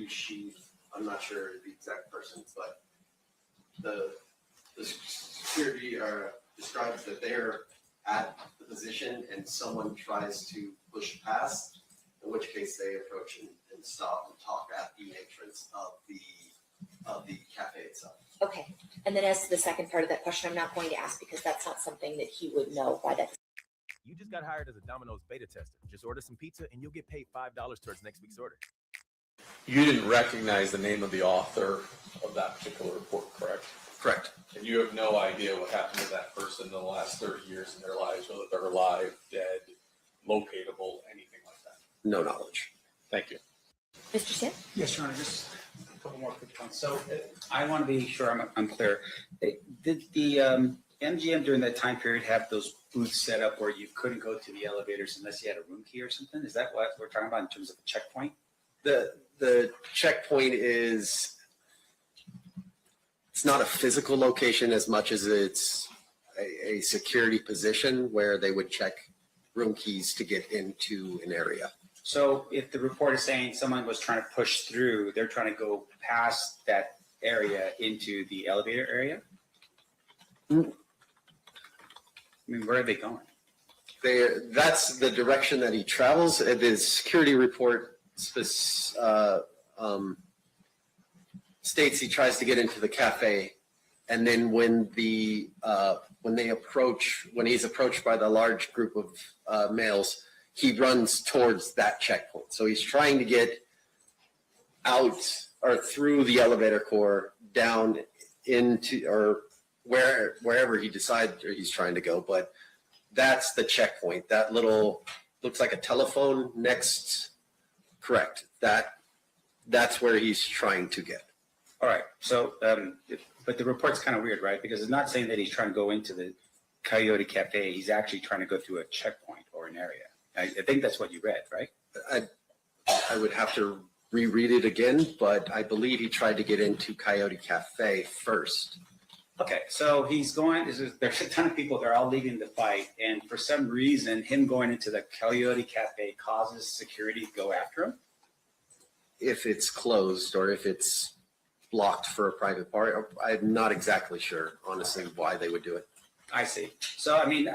she, I'm not sure the exact persons, but the security describes that they're at the position and someone tries to push past, in which case they approach and stop and talk at the entrance of the cafe itself. Okay, and then as to the second part of that question, I'm not going to ask because that's not something that he would know why that's. You just got hired as a Domino's beta tester. Just order some pizza and you'll get paid $5 towards next week's order. You didn't recognize the name of the author of that particular report, correct? Correct. And you have no idea what happened to that person in the last 30 years in their lives, whether they're alive, dead, locatable, anything like that. No knowledge. Thank you. Mr. Sam? Yes, Your Honor, just a couple more quick points. So I want to be sure I'm clear. Did the MGM during that time period have those booths set up where you couldn't go to the elevators unless you had a room key or something? Is that what we're talking about in terms of a checkpoint? The checkpoint is, it's not a physical location as much as it's a security position where they would check room keys to get into an area. So if the report is saying someone was trying to push through, they're trying to go past that area into the elevator area? I mean, where are they going? That's the direction that he travels. The security report states he tries to get into the cafe, and then when he's approached by the large group of males, he runs towards that checkpoint. So he's trying to get out or through the elevator core down into or wherever he decides he's trying to go. But that's the checkpoint. That little looks like a telephone next. Correct. That's where he's trying to get. All right. So, but the report's kind of weird, right? Because it's not saying that he's trying to go into the Coyote Cafe. He's actually trying to go through a checkpoint or an area. I think that's what you read, right? I would have to reread it again, but I believe he tried to get into Coyote Cafe first. Okay, so he's going, there's a ton of people, they're all leaving the fight, and for some reason, him going into the Coyote Cafe causes security to go after him? If it's closed or if it's blocked for a private party, I'm not exactly sure, honestly, why they would do it. I see. So, I mean,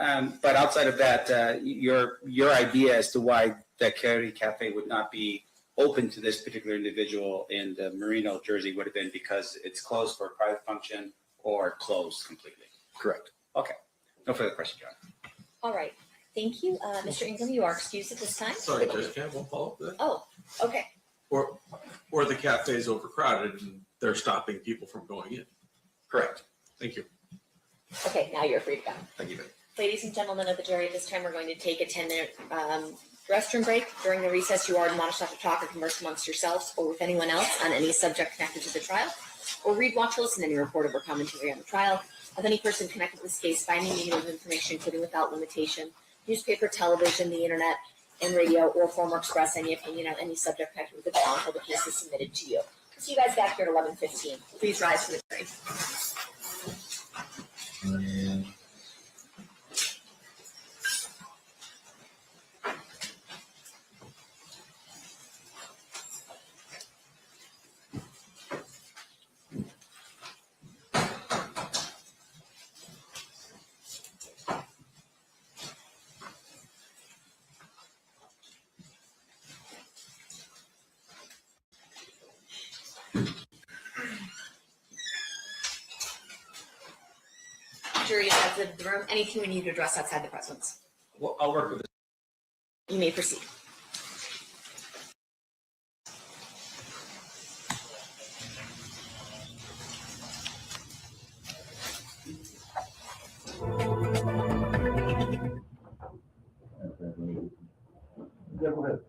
but outside of that, your idea as to why the Coyote Cafe would not be open to this particular individual in the Merino jersey would have been because it's closed for a private function or closed completely. Correct. Okay. No further question, John. All right. Thank you. Mr. Ingram, you are excused at this time. Sorry, Judge, can I have one follow-up to that? Oh, okay. Or the cafe is overcrowded and they're stopping people from going in. Correct. Thank you. Okay, now you're free to go. Thank you. Ladies and gentlemen of the jury, at this time we're going to take a 10-minute restroom break. During the recess, you are admonished not to talk or converse amongst yourselves or with anyone else on any subject connected to the trial, or read, watch, or listen to any report or commentary on the trial of any person connected to this case by any medium of information, including without limitation, newspaper, television, the internet, and radio, or form or express any opinion on any subject connected with the trial until the case is submitted to you. See you guys back here at 11:15. Please rise for the jury. Jury outside the room, anything we need to address outside the presence? Well, I'll work with You may proceed. Yeah, go ahead.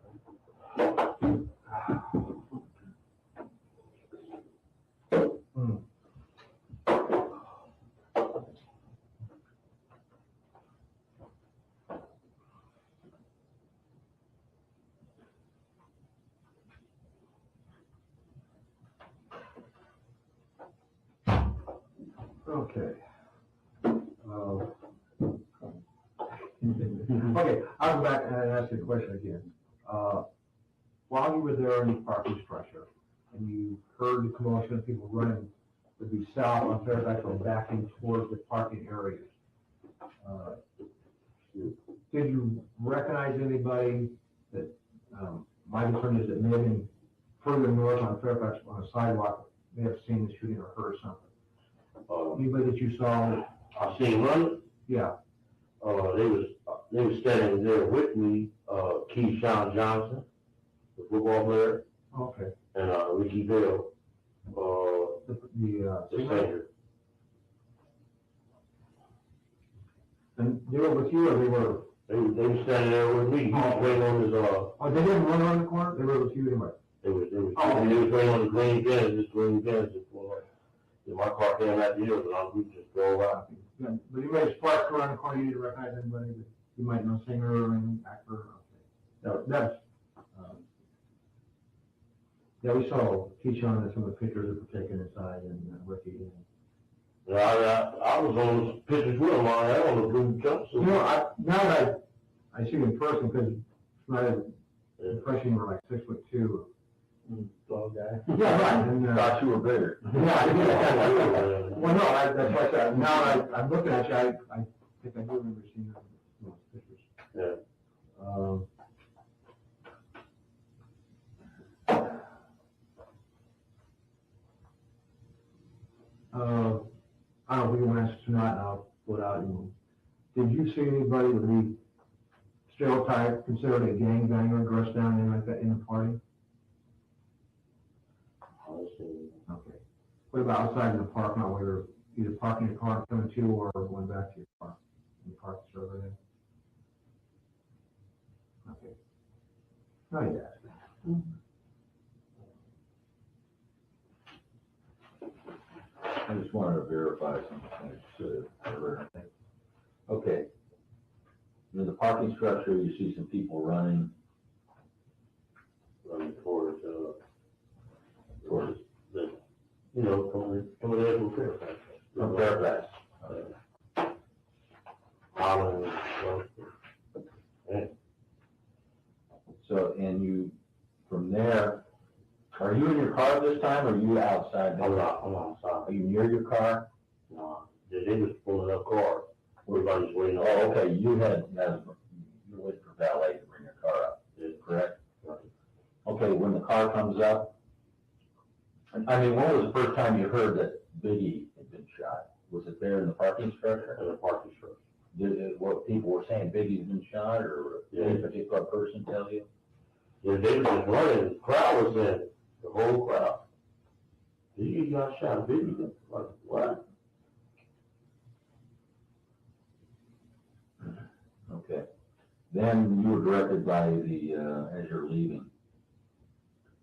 Okay. Okay, I'll go back and ask you a question again. While you were there in the parking structure and you heard the commotion of people running to be south on Fairfax or backing towards the parking areas, did you recognize anybody that, my concern is that maybe further north on Fairfax on a sidewalk may have seen the shooting or heard something? Anybody that you saw? I seen running. Yeah. They was standing there with me, Keyshawn Johnson, the football player, Okay. and Ricky Bell, The the singer. And they were with you or they were? They was standing there with me. He was waiting on his Oh, they didn't run around the corner? They were with you anyway? They was Oh. waiting on the green fence, just green fence before my car came out the hill, and we just drove out. Yeah, but you guys parked around the corner, you didn't recognize anybody that you might know, singer or any actor? Okay. No, that's, yeah, we saw Keyshawn and some of the pictures that were taken inside and Ricky. I was on those pictures with him, I had on the blue jumpsuit. You know, now that I see you in person, because my impression you were like 6'2". Tall guy. Yeah, right. And, Thought you were bigger. Yeah, well, no, that's why I said, now that I'm looking at you, I think I do remember seeing those pictures. Yeah. I don't know if you want to answer tonight, and I'll put out, did you see anybody that we stereotype, considered a gangbanger, dressed down, anything like that in the party? Okay. What about outside in the parking lot where you're either parking your car coming to or going back to your car? In the park over there? Okay. Oh, yeah. I just wanted to verify something. Okay. In the parking structure, you see some people running towards the, coming in from Fairfax. from Fairfax. Holland, So, and you, from there, are you in your car this time, or are you outside? I'm outside. Are you near your car? No, they was pulling up cars. Everybody's waiting. Oh, okay, you were waiting for valet to bring your car up, is correct? Right. Okay, when the car comes up, I mean, when was the first time you heard that Biggie had been shot? Was it there in the parking structure? In the parking structure. What people were saying, Biggie's been shot, or did any particular person tell you? Yeah, they were just running. The crowd was in. The whole crowd. Biggie got shot. Biggie got, like, what? Okay. Then you were directed by as you're leaving,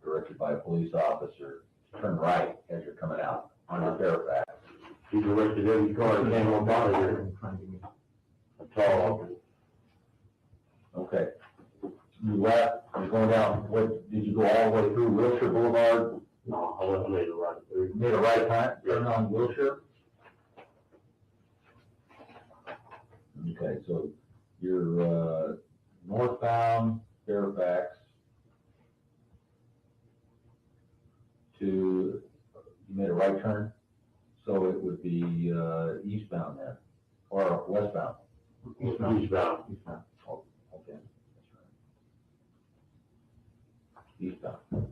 directed by a police officer to turn right as you're coming out onto Fairfax. He directed every car that came on by here. A tall. Okay. You left, you're going down, did you go all the way through Wilshire Boulevard? No, I made a right. You made a right turn on Wilshire? Okay, so you're northbound Fairfax you made a right turn? So it would be eastbound then, or westbound? Eastbound. Eastbound. Oh, okay. That's right. Eastbound.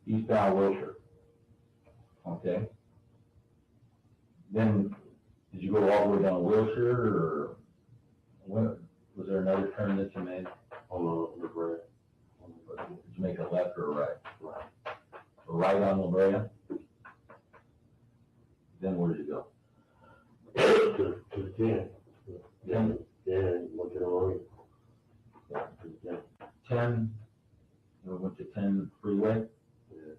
Eastbound Wilshire. Okay. Then, did you go all the way down Wilshire, or what, was there another turn that you made? On the bread. Did you make a left or a right? A right on La Brea? Then where did you go? To the 10. Ten? Yeah, went to the road. Yeah, to the 10. 10, we went to 10 freeway? Yeah.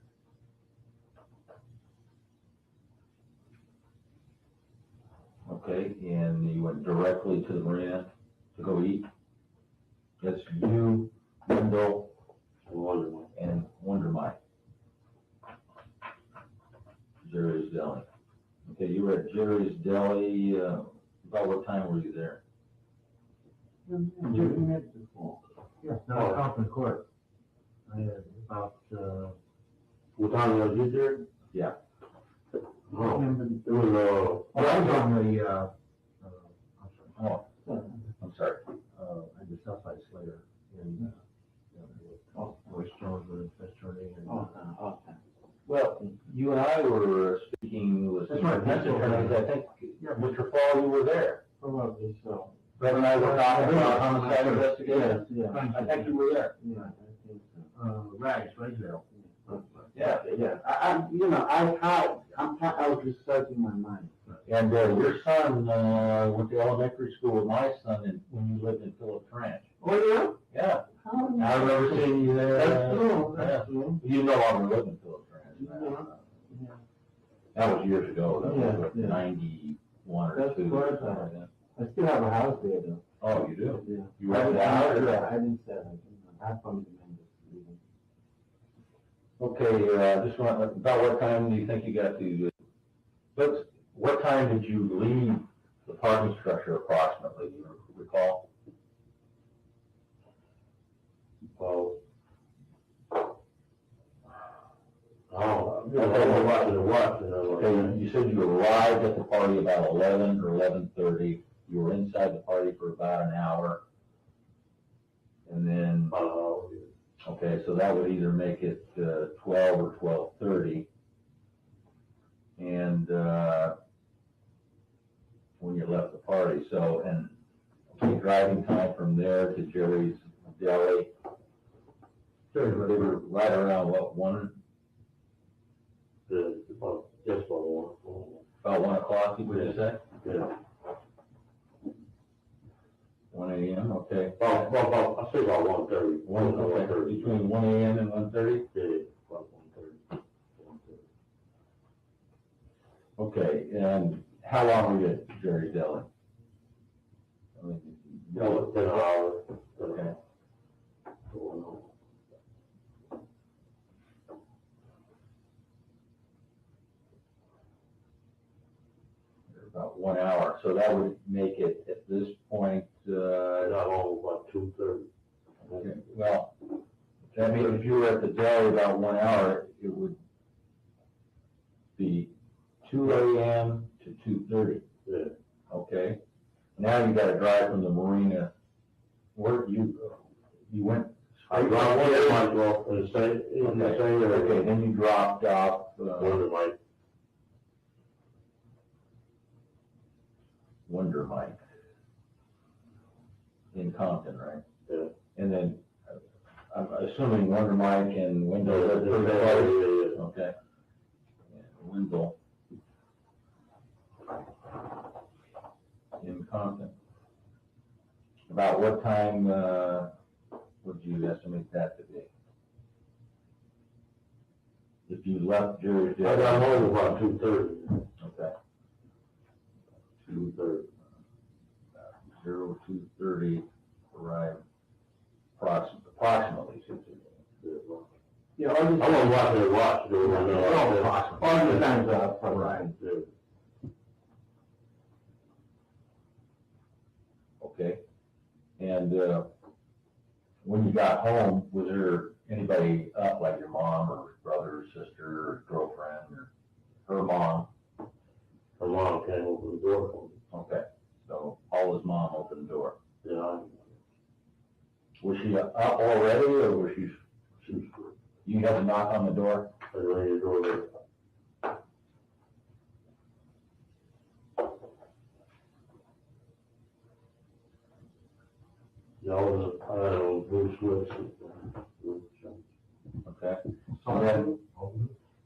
Okay, and you went directly to the marina to go eat? That's you, Wendell, and Wonder Mike. Jerry's Deli. Okay, you were at Jerry's Deli, about what time were you there? Yeah, no, conference court. I had about, What time was you there? Yeah. No, it was, oh, I was on the, Oh, I'm sorry. I just outside Slater in, West Jones, Attorney and. Well, you and I were speaking with That's right. defense attorneys, I think, Mr. Fall, you were there. Probably so. Brett and I were talking about homicide Yeah, investigation. yeah. I think you were there. Yeah, I think so. Rags, right there. Yeah. Yeah, I was just searching my mind. And your son went to elementary school with my son when you lived in Phillips Ranch. Oh, yeah? Yeah. How? I remember seeing you there. That's true, Yeah. that's true. You no longer live in Phillips Ranch. Yeah. That was years ago. That was like Yeah. 91 or That's 2. correct. something like that. I still have a house there though. Oh, you do? Yeah. You rented it out? Yeah, I didn't sell it. I probably remember leaving. Okay, just want, about what time do you think you got to, what time did you leave the parking structure approximately, do you recall? oh. Oh, I was watching the watch, you know. Okay, you said you arrived at the party about 11 or 11:30, you were inside the party for about an hour, and then, okay, so that would either make it 12 or 12:30. And when you left the party, so, and okay, driving time from there to Jerry's Deli, they were right around what, 1? Just about 1. About 1 o'clock, would you say? Yeah. 1 a.m., okay. I say about 1:30. Okay, between 1 a.m. and 1:30? Yeah, about 1:30. Okay, and how long were you at Jerry's Deli? No, 10 hours. Okay. About 1 hour, so that would make it at this point, Got home about 2:30. okay, well, that means if you were at the deli about 1 hour, it would be 2 a.m. to 2:30. Yeah. Okay, now you gotta drive from the marina, where you went. I dropped off in the same area. Okay, then you dropped off, Wonder Mike in Compton, right? Yeah. And then, I'm assuming Wonder Mike and Wendell lived pretty close? Yeah. Okay. And Wendell in Compton. About what time, would you estimate that to be? If you left Jerry's Deli? I got home about 2:30. Okay. 2:30. 2:30, arrived approximately 2:30. Yeah, I wasn't watching the watch. All the times up, right. Okay, and when you got home, was there anybody up, like your mom or brother or sister or girlfriend or her mom? Her mom came over the door for me. Okay, so Paula's mom opened the door. Yeah. Was she up already, or was she, you had to knock on the door? I rang the door. I don't know, Bruce Wilson. Okay. And then,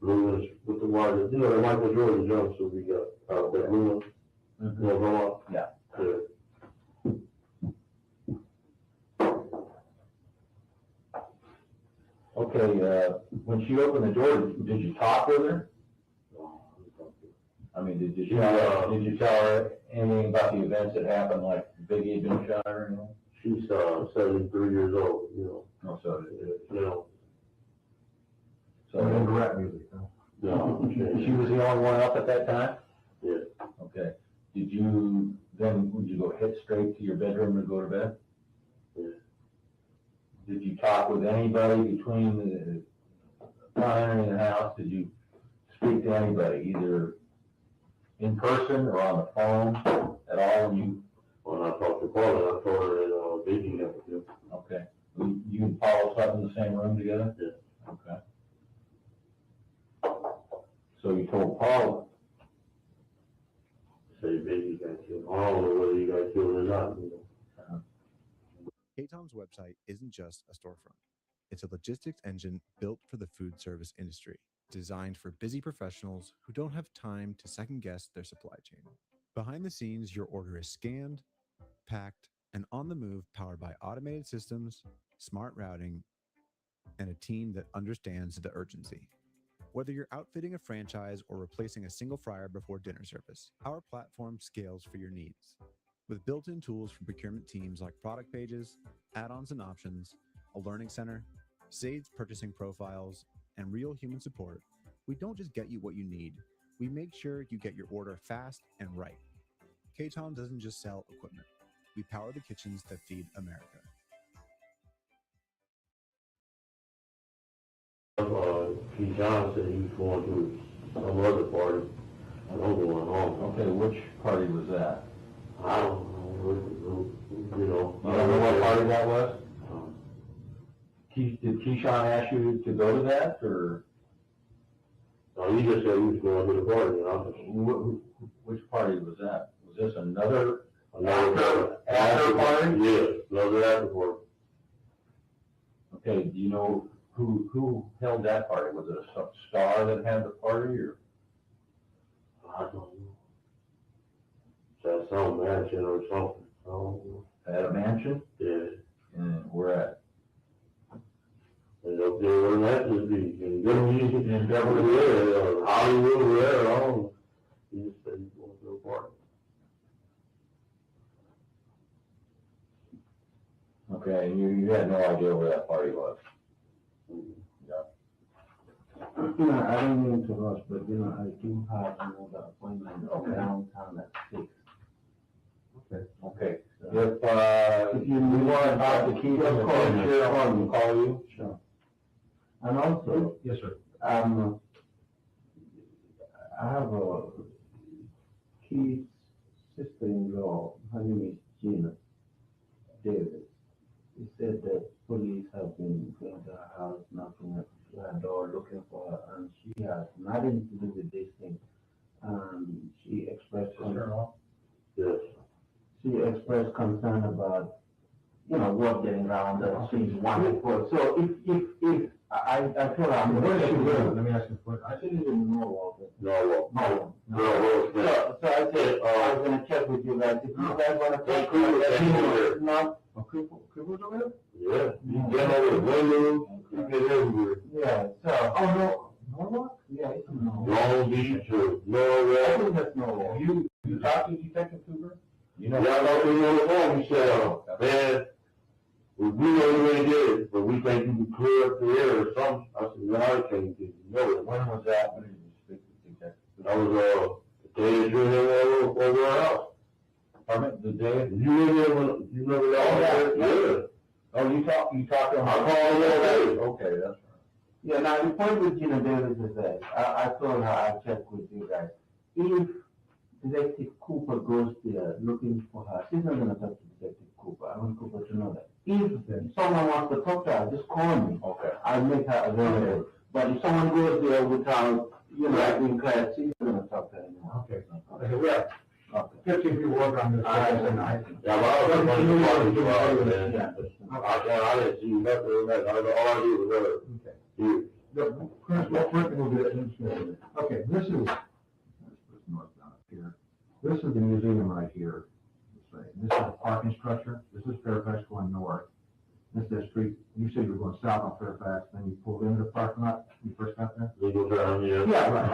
Blue with the wire, you know, the Michael Jordan jumpsuit we got, that blue one. You know, go up. Yeah. Okay, when she opened the door, did you talk with her? I mean, did you tell her anything about the events that happened, like Big E being shot or anything? She's 73 years old, you know. Oh, so, You know. so. rap music, huh? No. She was the only one up at that time? Yeah. Okay. Would you go hit straight to your bedroom to go to bed? Yeah. Did you talk with anybody between upon entering the house? Did you speak to anybody, either in person or on the phone at all? When I talked to Paula, I told her that baking had to do. Okay. You and Paul slept in the same room together? Yeah. Okay. So you told Paul. Say baby got killed. I don't know whether he got killed or not, you know. KTOM's website isn't just a storefront. It's a logistics engine built for the food service industry, designed for busy professionals who don't have time to second guess their supply chain. Behind the scenes, your order is scanned, packed, and on the move, powered by automated systems, smart routing, and a team that understands the urgency. Whether you're outfitting a franchise or replacing a single fryer before dinner service, our platform scales for your needs. With built-in tools for procurement teams like product pages, add-ons and options, a learning center, Zade's purchasing profiles, and real human support, we don't just get you what you need, we make sure you get your order fast and right. KTOM doesn't just sell equipment. We power the kitchens that feed America. P. John said he was going to some other party. I don't go home. Okay, which party was that? I don't know. You know. You don't know what party that was? Did Keyshawn ask you to go to that, or? No, he just said he was going to the party, and I was. Which party was that? Was this another After party? Yeah, another after party. Okay, do you know who held that party? Was it a star that had the party, or? I don't know. That's some mansion or something. I don't know. At a mansion? Yeah. And where at? And up there where that would be. And in Beverly Hills, or Hollywood, or wherever, I don't know. He just said he's going to a party. Okay, and you had no idea where that party was? You know, I don't mean to rush, but you know, I do have another appointment downtown at 6. Okay. Okay. If you want to talk to Keith, just call you. Sure. And also, yes, sir. I have a kid's sister-in-law. Her name is Gina Davis. He said that police have been going to her house, knocking at her door, looking for her, and she has nothing to do with this thing. She expressed concern. Yes. She expressed concern about, you know, work getting around that she's wanted for. So if I told her, I'm Where does she live? Let me ask you a question. I think it's in Norwalk. No. So I said, I was gonna check with you guys. If you guys wanna take Cooper, not. Cooper's over there? Yeah, you can get over the windows, you get everywhere. Yeah, so. Oh, no, Norwalk? Yeah, it's in Norwalk. Long Beach or I Norwalk. think that's Norwalk. You talked to Detective Cooper? Yeah, I know we on the phone, he said, man, we know you ain't did it, but we think you can clear up the air or something. I said, no, I can't do it. No, When was that? When did you speak to Detective? that was, the day that you were over our house. Pardon me, the day? You remember that? Yeah. Oh, you talked to him? I called him all day. Okay, that's right. Yeah, now the point with Gina Davis is that, I told her I'll check with you guys. If Detective Cooper goes there looking for her, she's not gonna talk to Detective Cooper. I want Cooper to know that. If someone wants to talk to her, just call me. Okay. I'll make her available. But if someone goes there without, you know, being clear, she's not gonna talk to her anymore. Okay. Okay, yeah. Okay. 15 people work on this. Yeah, but I was going to party for hours, man. I didn't see nothing, all I do was Okay. you. Chris, we'll get it in a minute. Okay, this is north down up here. This is the museum right here. This is the parking structure. This is Fairfax going north. This is the street. You said you were going south on Fairfax, then you pulled into the parking lot when you first got there? Legal term, yeah. Yeah, right.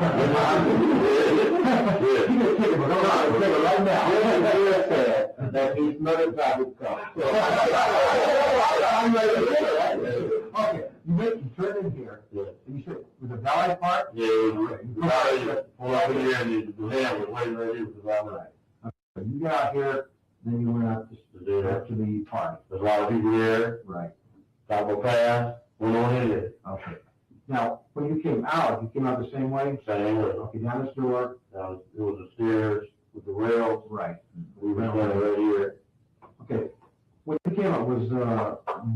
You can take it, but don't take it right now. That means another traffic come. I'm ready to take it right now. Okay, you turn in here. Yeah. And you said, was it Valley Park? Yeah, it was, pull up in here and the van was waiting right here for the right. Okay, you got out here, then you went up to the park. There's a lot of people here. Right. Taco Pass, went on in there. Okay. Now, when you came out the same way? Same way. Okay, down this door? Now, it was the stairs with the rails. Right. We went right here. Okay. When you came out, was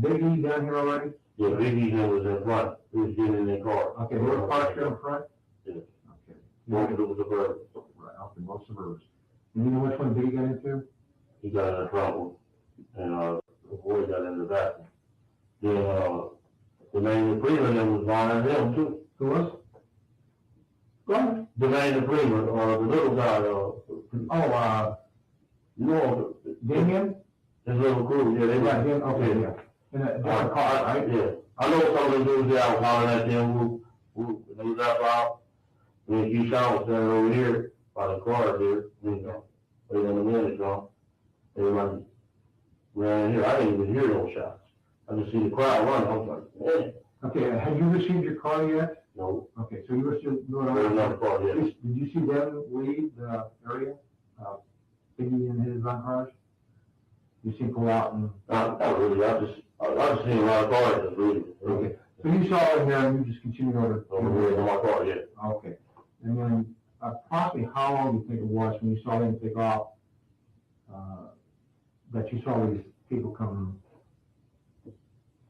Big E down here already? Yeah, Big E was in front. He was getting in their car. Okay, they were parked here in front? Yeah. Okay. Most of it was suburban. Right, okay, most suburbs. And you know which one Big E got into? He got in the front one, and the boy got in the back one. Then Jermaine the Freeman that was behind him too. Who was? Go ahead. Jermaine the Freeman, the little guy, you know, Damien? his little crew, yeah, they Right, got him, okay, yeah. In a different car, right? Yeah, I know some of them dudes there, I was hollering at them, who was that out. Then Keyshawn was standing over here by the car there, waiting on the minute, everybody ran in here, I didn't even hear those shots. I just see the crowd running, I was like, man. Okay, have you received your car yet? No. Okay, so you were still doing There's another car, yeah. Did you see them leave the area? Biggie and his entourage? You see him pull out and? Not really, I just seen a lot of cars just leaving. Okay, so you saw him there and you just continued over? Over here in my car, yeah. Okay, and then approximately how long do you think it was when you saw them take off? That you saw these people come,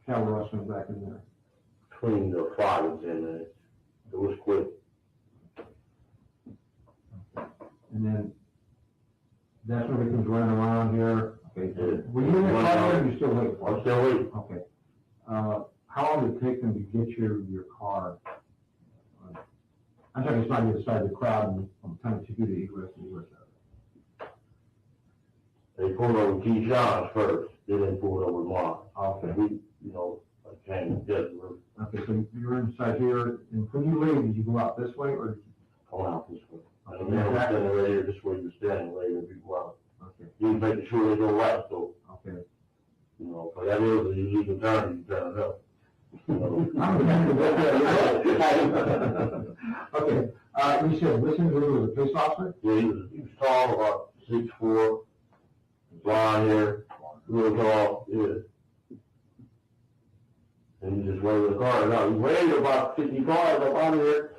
cattle rustling back in there? Between the 5 and 10 minutes. It was quick. And then that's when everything's running around here. Okay. Yeah. Were you in the car or are you still waiting for it? I'm still waiting. Okay. How long did it take them to get your car? I'm talking it's not the side of the crowd and from the time it took you to egress and egress out. They pulled over Keyshawn's first, they didn't pull over mine. Okay. We, I came together. Okay, so you're inside here, and when you leave, did you go out this way or did you? Come out this way. Okay. And then we're standing right here, this way, you're standing right here, people out. Okay. He's making sure they go right, so, Okay. for that is, you can turn it up. Okay, you said Winston was a police officer? Yeah, he was tall, about 6'4", blonde hair, real tall, yeah. And he just waved the car out. He waved about 50 cars up out of here.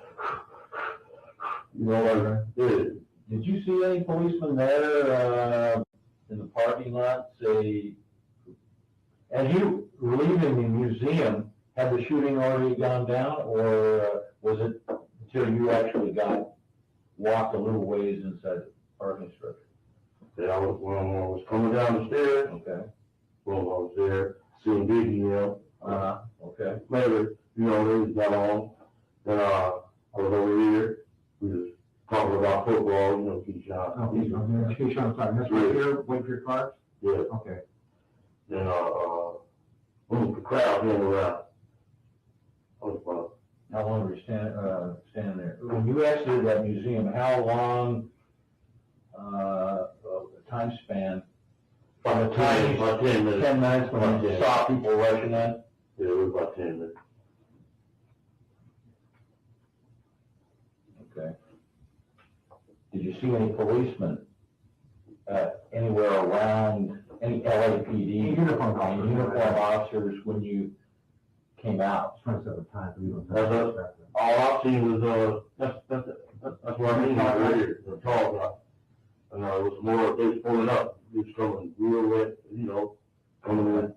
Yeah. Did you see any policemen there, in the parking lot, say, as you were leaving the museum, had the shooting already gone down, or was it until you actually walked a little ways inside the parking structure? Yeah, when I was coming down the stairs. Okay. Well, I was there, seeing Biggie, okay. Later, they got on, then, I was over here, we was talking about football, Keyshawn. Oh, Keyshawn, sorry, that's right here, wait for your car? Yeah. Okay. Then, the crowd came around. How long were you standing there? When you exited that museum, how long, time span? From the time, about 10 minutes. 10 minutes when you saw people rushing in? Yeah, it was about 10 minutes. Okay. Did you see any policemen, anywhere around, any LAPD? Uniform officers when you came out? 27 times, we don't. All I seen was, that's what I mean, right here, the tall guy. And it was more, they was pulling up, he was coming real wet, coming in,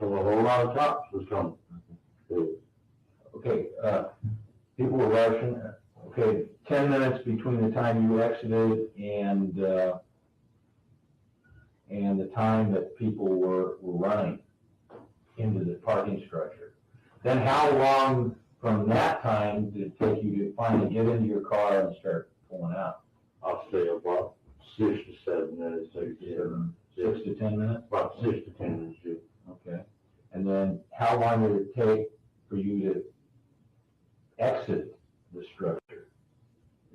a whole lot of cops was coming. Okay, people were rushing, okay, 10 minutes between the time you exited and, and the time that people were running into the parking structure. Then how long from that time did it take you to finally get into your car and start pulling out? I'll say about 6 to 7 minutes, 6 to 10 minutes? about 6 to 10 minutes, yeah. Okay. And then how long did it take for you to exit the structure?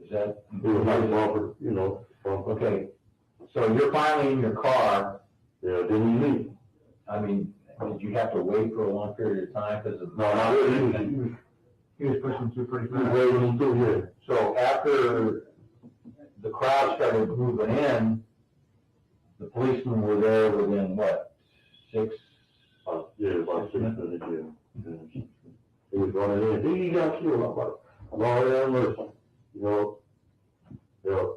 Is that? It was like bumper, you know, bumper. Okay, so you're finally in your car. Yeah, then you leave. I mean, did you have to wait for a long period of time because of? No, not really. He was pushing through pretty He was fast. waiting through here. So after the crowd started moving in, the policemen were there within what, 6? Yeah, about 6 minutes, yeah. He was running in. He got killed. I'm like, Lord have mercy. You know,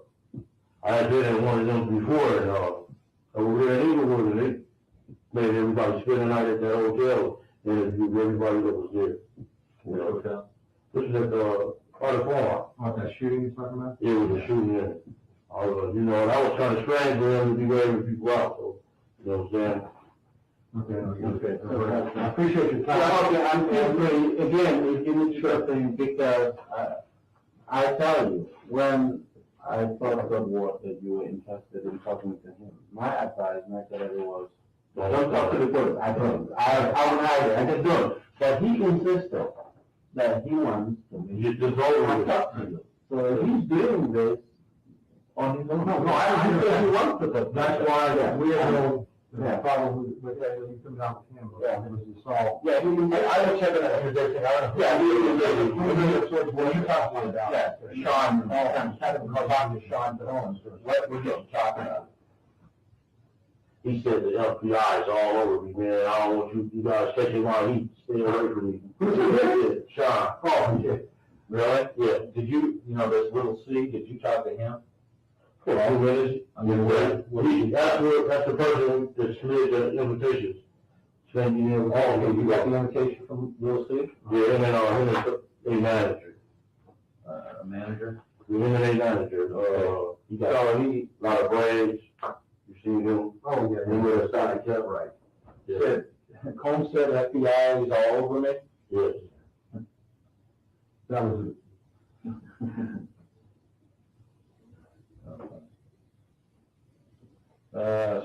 I had been in one of them before, and over there in Inglewood, and they made everybody spend the night at that hotel, and interviewed everybody that was there. You know, hotel? this is at the Carter Farm. What, that shooting you're talking about? It was a shooting in it. I was, you know, and I was trying to strangle them to be ready to people out, so, you know what I'm saying? Okay. I appreciate your time. Yeah, okay, I'm Again, it's interesting because I tell you, when I thought of what that you were interested in talking to him, my advice, and I said it was, don't talk to the police. I don't. I won't hide it. I just don't. But he insisted that he wants to make this over. talk to you. So if he's doing this on his own, No, I he said he wants to. That's why we had no problem with that when he comes out with camera. Yeah. It was assault. Yeah, I was checking out his day. Yeah, When you talk about. Yeah, Sean, I'm having to call on to Sean Jones. What we're just talking about. He said the FBI is all over me, man. I don't want you guys catching my heat. Stay away from me. Who's Sean. Oh, yeah. Really? Yeah. Did you, this little C, did you talk to him? Well, who is it? I mean, that's the person that submitted the invitations. Sending you Oh, you got the invitation from Little C? Yeah, and then, him and a manager. A manager? Him and a manager, You got, a lot of braids. You see him? Oh, yeah. And with a side cut, Right. Yeah. Said, Combs said FBI is all over me. Yes. That was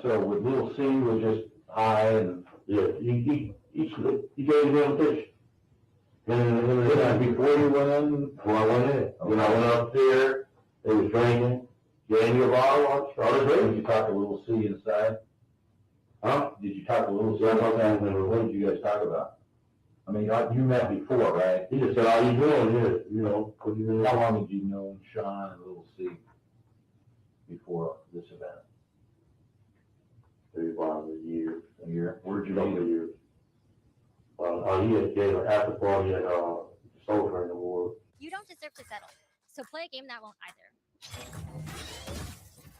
so with Little C was just hi and. Yeah, he gave the invitation. And This is before you went in? Before I went in. When I went up there, they was drinking, gave me a bottle, I started Did drinking. you talk to Little C inside? Huh? Did you talk to Little C? Yeah, I talked to him. What did you guys talk about? I mean, you met before, right? He just said, how you doing? Yeah, you know, what you doing? How long had you known Sean and Little C before this event? Maybe about a year. A year? Where'd you Couple meet of him? years. He had gave an after party at, Soul Train Award. You don't deserve to settle, so play a game that won't either.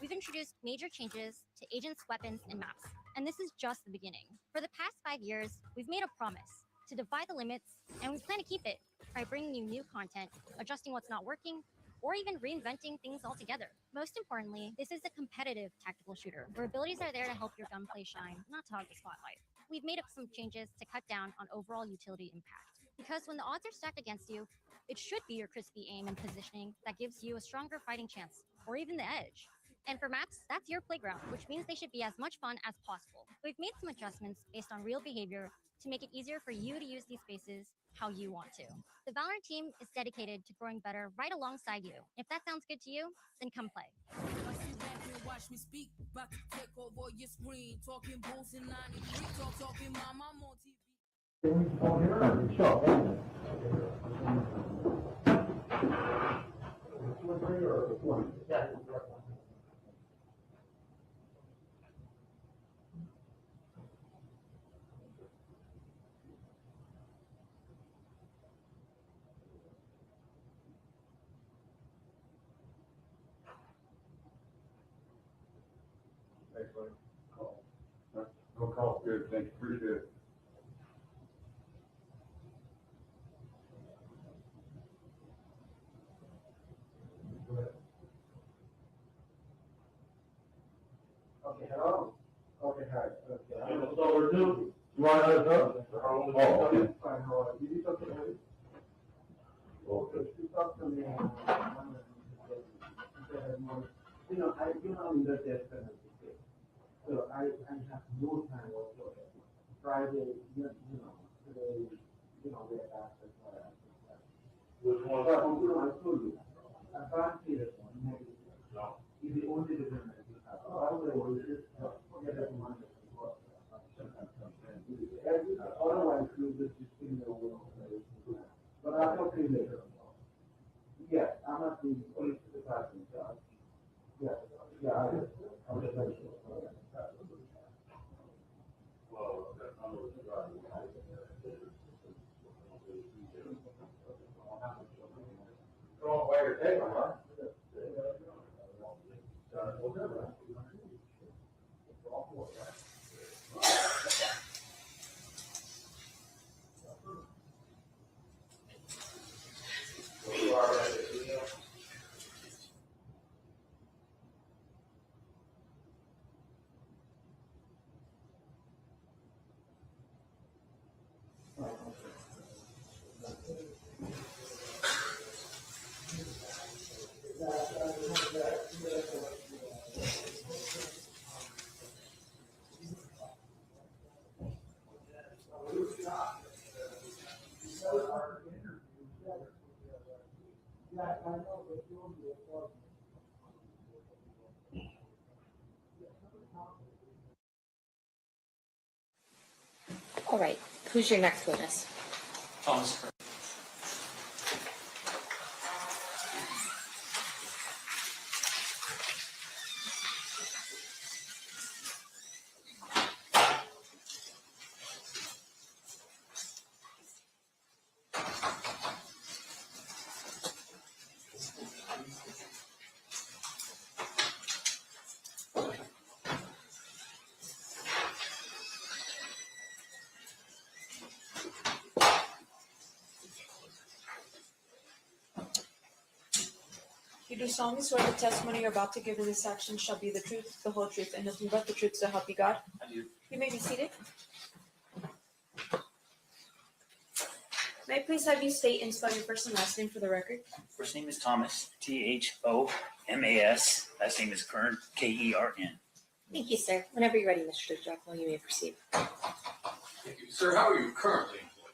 We've introduced major changes to agents, weapons, and maps, and this is just the beginning. For the past 5 years, we've made a promise to defy the limits, and we plan to keep it by bringing you new content, adjusting what's not working, or even reinventing things altogether. Most importantly, this is a competitive tactical shooter, where abilities are there to help your gunplay shine, not to hog the spotlight. We've made up some changes to cut down on overall utility impact. Because when the odds are stacked against you, it should be your crispy aim and positioning that gives you a stronger fighting chance, or even the edge. And for maps, that's your playground, which means they should be as much fun as possible. We've made some adjustments based on real behavior to make it easier for you to use these spaces how you want to. The Valorant team is dedicated to growing better right alongside you. If that sounds good to you, then come play. Watch me speak, about to take over your screen, talking bulls in 93, talking mama on TV. Excellent. Call. No call. Good, thank you, appreciate it. Okay, hello. number two, you want another cup? Oh, okay. Okay. You know, I'm in the death penalty case. So I have no time whatsoever. Friday, today, they asked us what I said. Which one? I told you, I can't see this one, negative. No. It's the only difference that you have. Otherwise, forget that money. Otherwise, you just spin the wheel. But I'll talk to you later. Yes, I'm at the police department. Yeah, I'll just make sure. Well, that number was right. Don't wait or take them, huh? All right, who's your next witness? Thomas Kern. You do solemnly swear the testimony you're about to give in this action shall be the truth, the whole truth, and nothing but the truth, so help you God? I do. You may be seated. May I please have you state and spell your first and last name for the record? First name is Thomas, Thomas. Last name is Kern, Kern. Thank you, sir. Whenever you're ready, Mr. Giacomo, you may proceed. Thank you. Sir, how are you currently employed?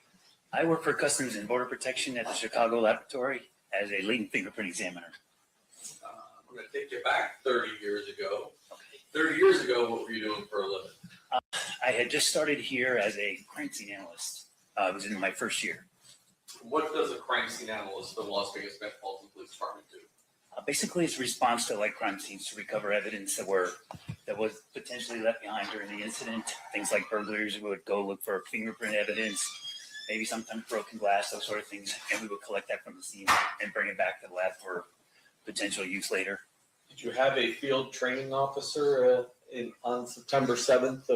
I work for Customs and Border Protection at the Chicago Laboratory as a latent fingerprint examiner. I'm going to take you back 30 years ago. 30 years ago, what were you doing for a living? I had just started here as a crime scene analyst. I was in my first year. What does a crime scene analyst for the Las Vegas Metropolitan Police Department do? Basically, it's response to like crime scenes to recover evidence that was potentially left behind during the incident. Things like burglaries, we would go look for fingerprint evidence, maybe sometimes broken glass, those sort of things, and we would collect that from the scene and bring it back to the lab for potential use later. Did you have a field training officer on September 7th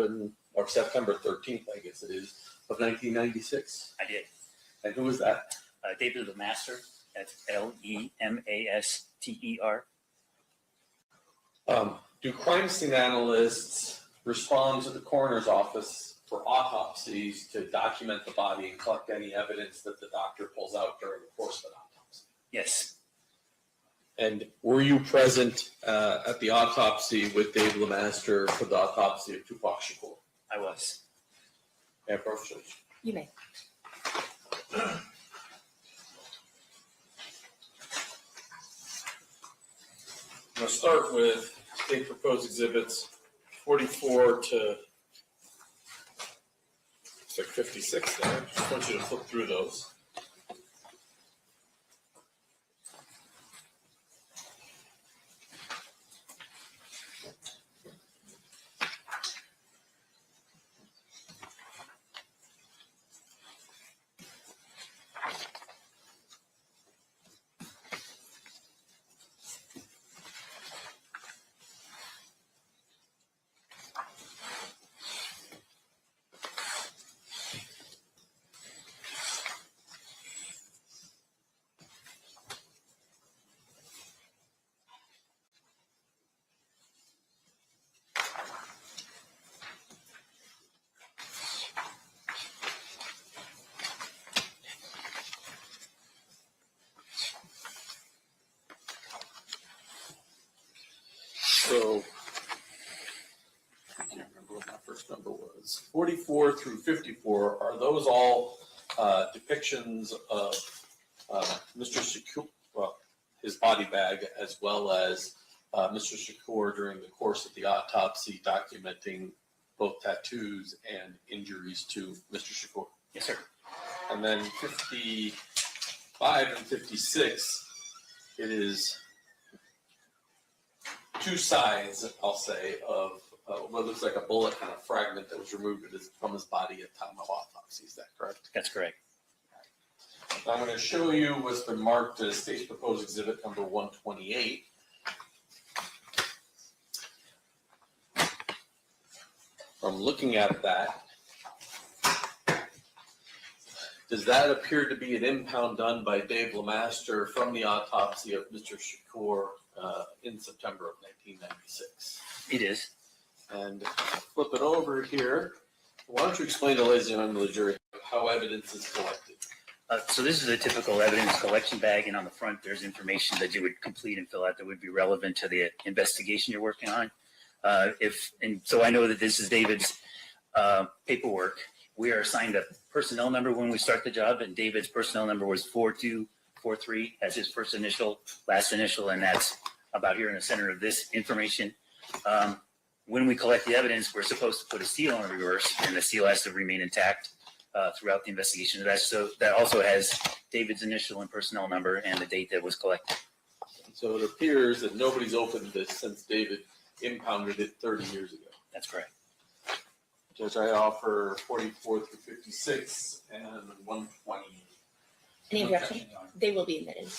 or September 13th, I guess it is, of 1996? I did. And who was that? David Lemaster. That's Lemaster. Do crime scene analysts respond to the coroner's office for autopsies to document the body and collect any evidence that the doctor pulls out during the course of an autopsy? Yes. And were you present at the autopsy with Dave Lemaster for the autopsy of Tupac Shakur? I was. Yeah, Professor. You may. I'm going to start with state proposed exhibits 44 to it's like 56 there. Just want you to flip through those. 44 through 54, are those all depictions of Mr. Shakur, well, his body bag, as well as Mr. Shakur during the course of the autopsy, documenting both tattoos and injuries to Mr. Shakur? Yes, sir. And then 55 and 56, it is two sides, I'll say, of what looks like a bullet kind of fragment that was removed from his body at time of autopsy. Is that correct? That's correct. I'm going to show you what's been marked as State's Proposed Exhibit number 128. From looking at that, does that appear to be an impound done by Dave LeMaster from the autopsy of Mr. Shakur in September of 1996? It is. And flip it over here. Why don't you explain to ladies and gentlemen of the jury how evidence is collected? So this is a typical evidence collection bag, and on the front, there's information that you would complete and fill out that would be relevant to the investigation you're working on. So I know that this is David's paperwork. We are assigned a personnel number when we start the job, and David's personnel number was 4243 as his first initial, last initial, and that's about here in the center of this information. When we collect the evidence, we're supposed to put a seal on reverse, and the seal has to remain intact throughout the investigation. So that also has David's initial and personnel number and the date that was collected. So it appears that nobody's opened this since David impounded it 30 years ago. That's correct. Judge, I offer 44 through 56 and 120. Any objection? They will be admitted.